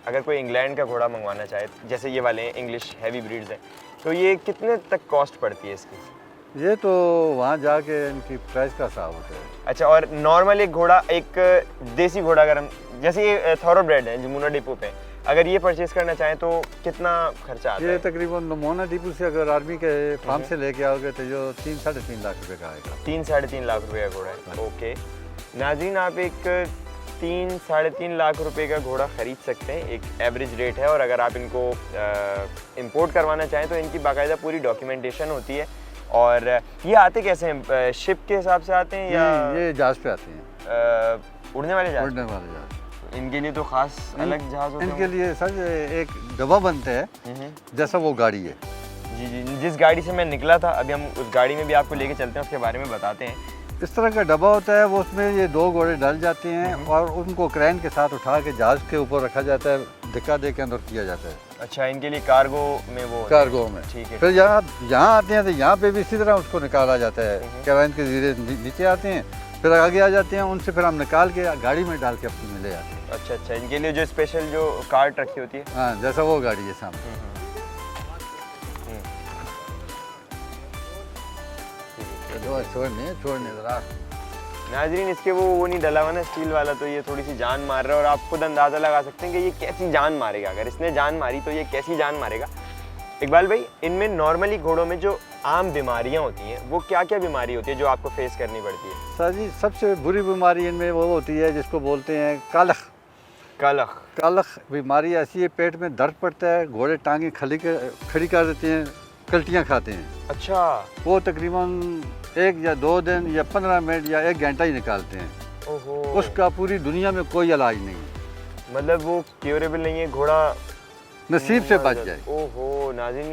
अगर कोई इंग्लैंड का घोड़ा मंगवाना चाहे, जैसे ये वाले हैं इंग्लिश हैवी ब्रीड्स हैं, तो ये कितने तक कॉस्ट पड़ती है इसकी? ये तो वहाँ जाके इनकी प्राइस का हिसाब होता है। अच्छा, और नॉर्मल एक घोड़ा, एक देसी घोड़ा, अगर हम जैसे ये थॉरोब्रेड है जमुना डिपो पे, अगर ये परचेज करना चाहें तो कितना खर्चा आता ये है? तकरीबन नमूना डिपो से अगर आर्मी के फार्म से लेके आओगे तो जो 3-3.5 लाख रुपए का आएगा। 3-3.5 लाख रुपए का घोड़ा है। ओके नाज़रीन, आप एक 3-3.5 लाख रुपए का घोड़ा ख़रीद सकते हैं, एक एवरेज रेट है। और अगर आप इनको इंपोर्ट करवाना चाहें तो इनकी बाकायदा पूरी डॉक्यूमेंटेशन होती है। और ये आते कैसे हैं, शिप के हिसाब से आते हैं या ये जहाज पे आते हैं, उड़ने वाले जहाज? उड़ने वाले जहाज। इनके लिए तो खास अलग जहाज होते इनके लिए सर एक डब्बा बनते हैं जैसा वो गाड़ी है। जी जी, जिस गाड़ी से मैं निकला था, अभी हम उस गाड़ी में भी आपको लेके चलते हैं, उसके बारे में बताते हैं। इस तरह का डब्बा होता है, वो उसमें ये 2 घोड़े डाल जाते हैं और उनको क्रेन के साथ उठा के जहाज के ऊपर रखा जाता है, धक्का दे के अंदर किया जाता है। अच्छा, इनके लिए कार्गो में वो कार्गो में। ठीक है। फिर यहाँ आते हैं तो यहाँ पे भी इसी तरह उसको निकाला जाता है, क्रेन के ज़रिए नीचे आते हैं, फिर आगे आ जाते हैं, उनसे फिर हम निकाल के गाड़ी में डाल के अपने में ले आते हैं। अच्छा अच्छा, इनके लिए जो स्पेशल जो कार्ट रखी होती है? हाँ, जैसा वो गाड़ी है सामने। छोड़ने ज़रा नाजरीन, इसके वो नहीं डला हुआ ना स्टील वाला, तो ये थोड़ी सी जान मार रहा है, और आप खुद अंदाज़ा लगा सकते हैं कि ये कैसी जान मारेगा। अगर इसने जान मारी तो ये कैसी जान मारेगा। इकबाल भाई, इनमें नॉर्मली घोड़ों में जो आम बीमारियां होती हैं, वो क्या क्या बीमारी होती है जो आपको फेस करनी पड़ती है? सर जी, सबसे बुरी बीमारी इनमें वो होती है जिसको बोलते हैं कालख। कालख? कालख बीमारी ऐसी है, पेट में दर्द पड़ता है, घोड़े टांगे खड़ी कर देते हैं, कल्टियाँ खाते हैं। अच्छा। वो तकरीबन 1 या 2 दिन या 15 मिनट या 1 घंटा ही निकालते हैं। ओहो। उसका पूरी दुनिया में कोई इलाज नहीं, मतलब वो क्योरेबल नहीं है, घोड़ा नसीब से बच जाए। ओहो नाज़रीन,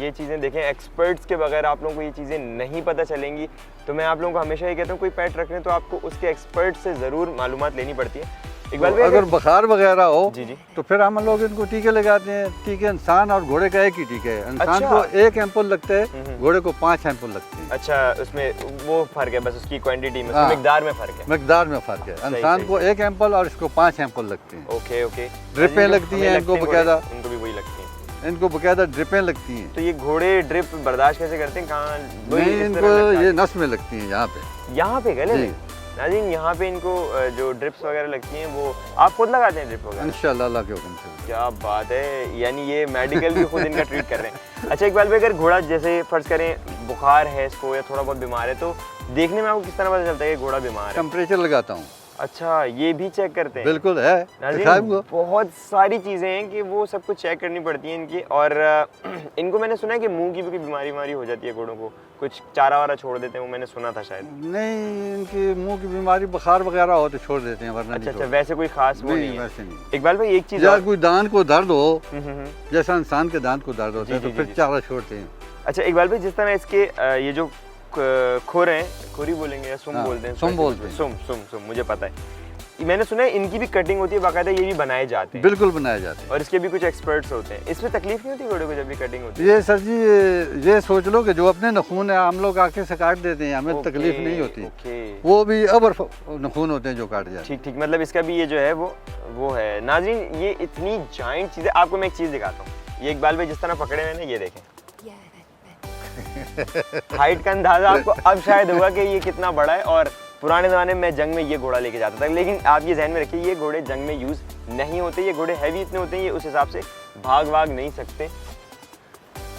ये चीज़ें देखें, एक्सपर्ट्स के बगैर आप लोगों को ये चीज़ें नहीं पता चलेंगी। तो मैं आप लोगों को हमेशा ये कहता हूँ, कोई पेट रखने तो आपको उसके एक्सपर्ट से ज़रूर मालूमात लेनी पड़ती है। इकबाल भाई, अगर बुखार वगैरह हो जी जी, तो फिर हम लोग इनको टीके लगाते हैं। टीके इंसान और घोड़े का एक ही टीका है। इंसान अच्छा। को 1 एम्पुल लगता है, घोड़े को 5 एम्पुल लगते हैं। अच्छा, उसमें वो फ़र्क है, बस उसकी क्वांटिटी में, हाँ। मिकदार में फ़र्क है। मिकदार में फ़र्क है। इंसान को 1 एम्पुल और इसको 5 एम्पुल लगते हैं। Okay okay. ड्रिपें लगती हैं इनको बकायदा, इनको भी वही लगती हैं। इनको बकायदा ड्रिपें लगती हैं। तो ये घोड़े ड्रिप बर्दाश्त कैसे करते हैं? कहाँ? नहीं, इनको ये नस में लगती हैं, यहाँ पे गले में? नाज़रीन, यहाँ पे इनको जो ड्रिप्स वगैरह लगती हैं, वो आप खुद लगाते हैं ड्रिप वगैरह? इंशाल्लाह अल्लाह के हुक्म से। क्या बात है, यानी ये मेडिकल भी खुद इनका ट्रीट कर रहे हैं। अच्छा इकबाल भाई, अगर घोड़ा जैसे फर्ज करें बुखार है इसको या थोड़ा बहुत बीमार है, तो देखने में आपको किस तरह पता चलता है कि घोड़ा बीमार है? टेम्परेचर लगाता हूँ। अच्छा, ये भी चेक करते हैं? बिल्कुल है। नाज़रीन, बहुत सारी चीज़ें हैं कि वो सब कुछ चेक करनी पड़ती हैं इनकी। और इनको मैंने सुना है कि मुंह की भी बीमारी हो जाती है घोड़ों को, कुछ चारा वारा छोड़ देते हैं, वो मैंने सुना था शायद। नहीं, इनकी मुंह की बीमारी बुखार वगैरह हो तो छोड़ देते हैं, वरना अच्छा अच्छा, वैसे कोई खास वो नहीं है? वैसे नहीं। इकबाल भाई, एक चीज़ या कोई दांत को दर्द हो, हम्म। जैसा इंसान के दांत को दर्द होता है, तो फिर चारा छोड़ते हैं। अच्छा इकबाल भाई, जिस तरह इसके ये जो खुर हैं, खुरी बोलेंगे या सुम बोलते हैं? सुम बोलते हैं। सुम, मुझे पता है। मैंने सुना है इनकी भी कटिंग होती है बाकायदा, ये भी बनाए जाते हैं? बिल्कुल बनाए जाते हैं। और इसके भी कुछ एक्सपर्ट्स होते हैं। इसमें तकलीफ नहीं होती घोड़े को जब भी कटिंग होती है? ये सर जी, ये सोच लो कि जो अपने नखून है हम लोग आके से काट देते हैं, हमें तकलीफ नहीं होती। वो भी अबर नखून होते हैं जो काट जाते हैं। ठीक ठीक, मतलब इसका भी ये जो है वो है। नाज़रीन, ये इतनी जाइंट चीज़ है। आपको मैं एक चीज़ दिखाता हूँ। ये इकबाल भाई जिस तरह पकड़े हुए हैं ना, ये देखें, हाइट का अंदाजा आपको अब शायद होगा कि ये कितना बड़ा है। और पुराने ज़माने में मैं जंग में ये घोड़ा लेके जाता था, लेकिन आप ये ध्यान में रखिए, ये घोड़े जंग में यूज़ नहीं होते। ये घोड़े हैवी इतने होते हैं, ये उस हिसाब से भाग नहीं सकते।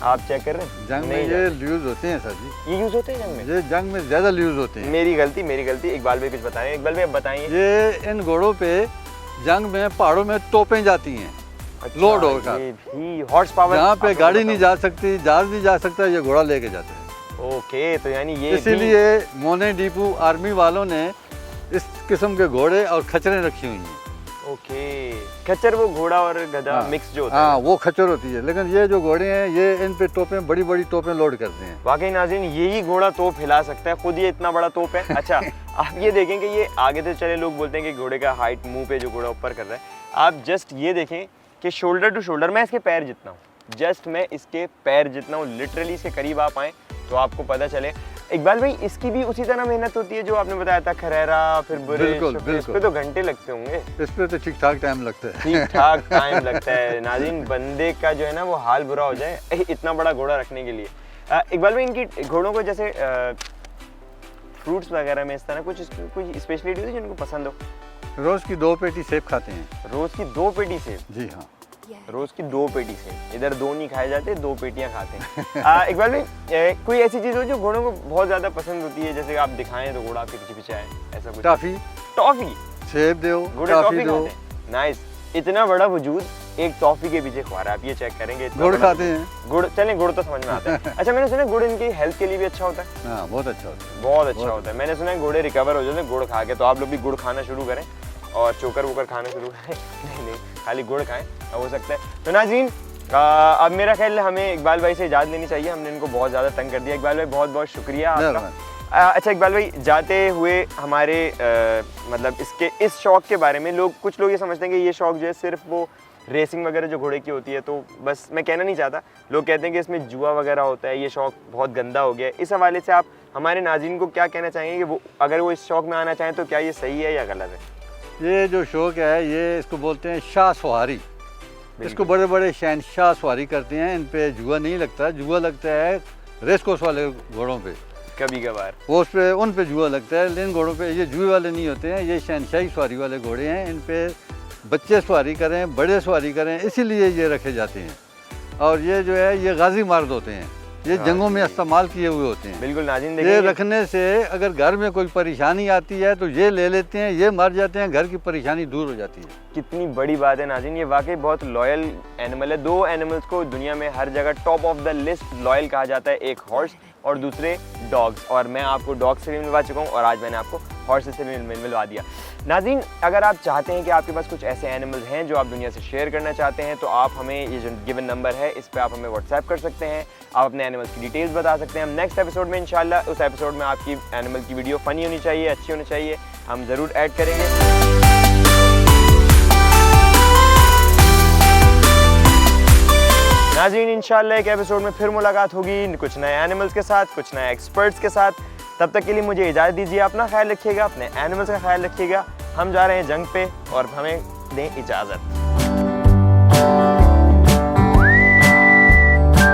आप चेक कर रहे हैं? जंग में ये यूज़ होते हैं सर जी। ये यूज़ होते हैं जंग में? ये जंग में ज़्यादा यूज़ होते हैं। मेरी गलती। इकबाल भाई कुछ बताएं। इकबाल भाई अब बताइए। ये इन घोड़ों पे जंग में पहाड़ों में तोपें जाती हैं। अच्छा, लोड होगा, ये भी हॉर्स पावर। जहाँ पे गाड़ी नहीं जा सकती, जहाज नहीं जा सकता, ये घोड़ा लेके जाते हैं। ओके, तो यानी ये इसीलिए मोने डिपो आर्मी वालों ने इस किस्म के घोड़े और खच्चरें रखी हुई हैं। ओके, खच्चर वो घोड़ा और गधा हाँ, मिक्स जो होता है। हाँ वो खच्चर होती है, लेकिन ये जो घोड़े हैं ये इन पे तोपें, बड़ी बड़ी तोपें लोड करते हैं। वाकई नाज़रीन यही घोड़ा तोप हिला सकता है, खुद ये इतना बड़ा तोप है। अच्छा आप ये देखें कि ये आगे तो चले, लोग बोलते हैं कि घोड़े का हाइट मुंह पे जो घोड़ा ऊपर कर रहा है, आप जस्ट ये देखें कि शोल्डर टू शोल्डर मैं इसके पैर जितना हूँ, जस्ट मैं इसके पैर जितना हूँ, लिटरली इसके करीब आप आएँ तो आपको पता चले। इकबाल भाई इसकी भी उसी तरह मेहनत होती है जो आपने बताया था, खरेरा फिर बुरे, बिल्कुल, इस बिल्कुल। पे तो घंटे लगते होंगे। इस पे तो ठीक ठाक टाइम लगता है। ठीक ठाक टाइम लगता है नाज़रीन, बंदे का जो है ना वो हाल बुरा हो जाए इतना बड़ा घोड़ा रखने के लिए। इकबाल भाई इनकी घोड़ों को जैसे फ्रूट्स वगैरह में इस तरह कुछ स्पेशलिटी होती है जिनको पसंद हो? रोज़ की 2 पेटी सेब खाते हैं। रोज़ की 2 पेटी सेब? जी हाँ, रोज़ की 2 पेटी सेब, इधर 2 नहीं खाए जाते, 2 पेटियां खाते हैं। इकबाल भाई कोई ऐसी चीज़ हो जो घोड़ों को बहुत ज़्यादा पसंद होती है, जैसे आप दिखाएं तो घोड़ा आपके पीछे पीछे आए, ऐसा कुछ? Toffee, toffee? सेब दो, घोड़े टॉफ़ी टॉफ़ी दो। खाते हैं? नाइस, इतना बड़ा वजूद एक टॉफ़ी के पीछे ख्वार है, आप ये चेक करेंगे। इतना गुड़ बड़ा खाते वजूद। हैं। गुड़, चलें गुड़ तो समझ में आता है। अच्छा मैंने सुना है गुड़ इनकी हेल्थ के लिए भी अच्छा होता है। हाँ बहुत अच्छा होता है। बहुत अच्छा होता है, मैंने सुना है घोड़े रिकवर हो जाते हैं गुड़ खा के, तो आप लोग भी गुड़ खाना शुरू करें और चोकर वोकर खाना शुरू करें। नहीं खाली गुड़ खाएं, हो सकता है। तो नाज़रीन अब मेरा ख्याल हमें इकबाल भाई से इजाज़त लेनी चाहिए, हमने इनको बहुत ज़्यादा तंग कर दिया। इकबाल भाई बहुत बहुत शुक्रिया आपका। अच्छा इकबाल भाई जाते हुए हमारे मतलब इसके इस शौक़ के बारे में कुछ लोग ये समझते हैं कि ये शौक़ जो है सिर्फ वो रेसिंग वगैरह जो घोड़े की होती है, तो बस मैं कहना नहीं चाहता, लोग कहते हैं कि इसमें जुआ वगैरह होता है, ये शौक़ बहुत गंदा हो गया है। इस हवाले से आप हमारे नाज़रीन को क्या कहना चाहेंगे कि वो अगर वो इस शौक़ में आना चाहें तो क्या ये सही है या गलत है? ये जो शौक़ है ये इसको बोलते हैं शाह सवारी। इसको बड़े बड़े शहनशाह सवारी करते हैं, इन पे जुआ नहीं लगता। जुआ लगता है रेस कोर्स वाले घोड़ों पे, कभी कभार वो उन पे जुआ लगता है, लेकिन घोड़ों पे ये जुए वाले नहीं होते हैं। ये शहनशाही सवारी वाले घोड़े हैं, इन पे बच्चे सवारी करें, बड़े सवारी करें, इसीलिए ये रखे जाते हैं। और ये जो है ये गाजी मर्द होते हैं, ये जंगों में इस्तेमाल किए हुए होते हैं। बिल्कुल नाज़रीन ये देखिए, रखने से अगर घर में कोई परेशानी आती है तो ये ले लेते हैं, ये मर जाते हैं, घर की परेशानी दूर हो जाती है। कितनी बड़ी बात है नाज़रीन, ये वाकई बहुत लॉयल एनिमल है। 2 एनिमल्स को दुनिया में हर जगह top of the list loyal कहा जाता है, एक हॉर्स और दूसरे डॉग्स। और मैं आपको डॉग से भी मिलवा चुका हूँ और आज मैंने आपको हॉर्स से भी मिलवा दिया। नाज़रीन अगर आप चाहते हैं कि आपके पास कुछ ऐसे एनिमल्स हैं जो आप दुनिया से शेयर करना चाहते हैं, तो आप हमें ये जो गिवन नंबर है इस पर आप हमें व्हाट्सएप कर सकते हैं, आप अपने एनिमल्स की डिटेल्स बता सकते हैं। हम नेक्स्ट एपिसोड में इंशाल्लाह, उस एपिसोड में आपकी एनिमल की वीडियो फ़नी होनी चाहिए, अच्छी होनी चाहिए, हम ज़रूर ऐड करेंगे। नाज़रीन इंशाल्लाह एक एपिसोड में फिर मुलाकात होगी कुछ नए एनिमल्स के साथ, कुछ नए एक्सपर्ट्स के साथ। तब तक के लिए मुझे इजाज़त दीजिए, अपना ख्याल रखिएगा, अपने एनिमल्स का ख्याल रखिएगा। हम जा रहे हैं जंग पे और हमें दें इजाज़त।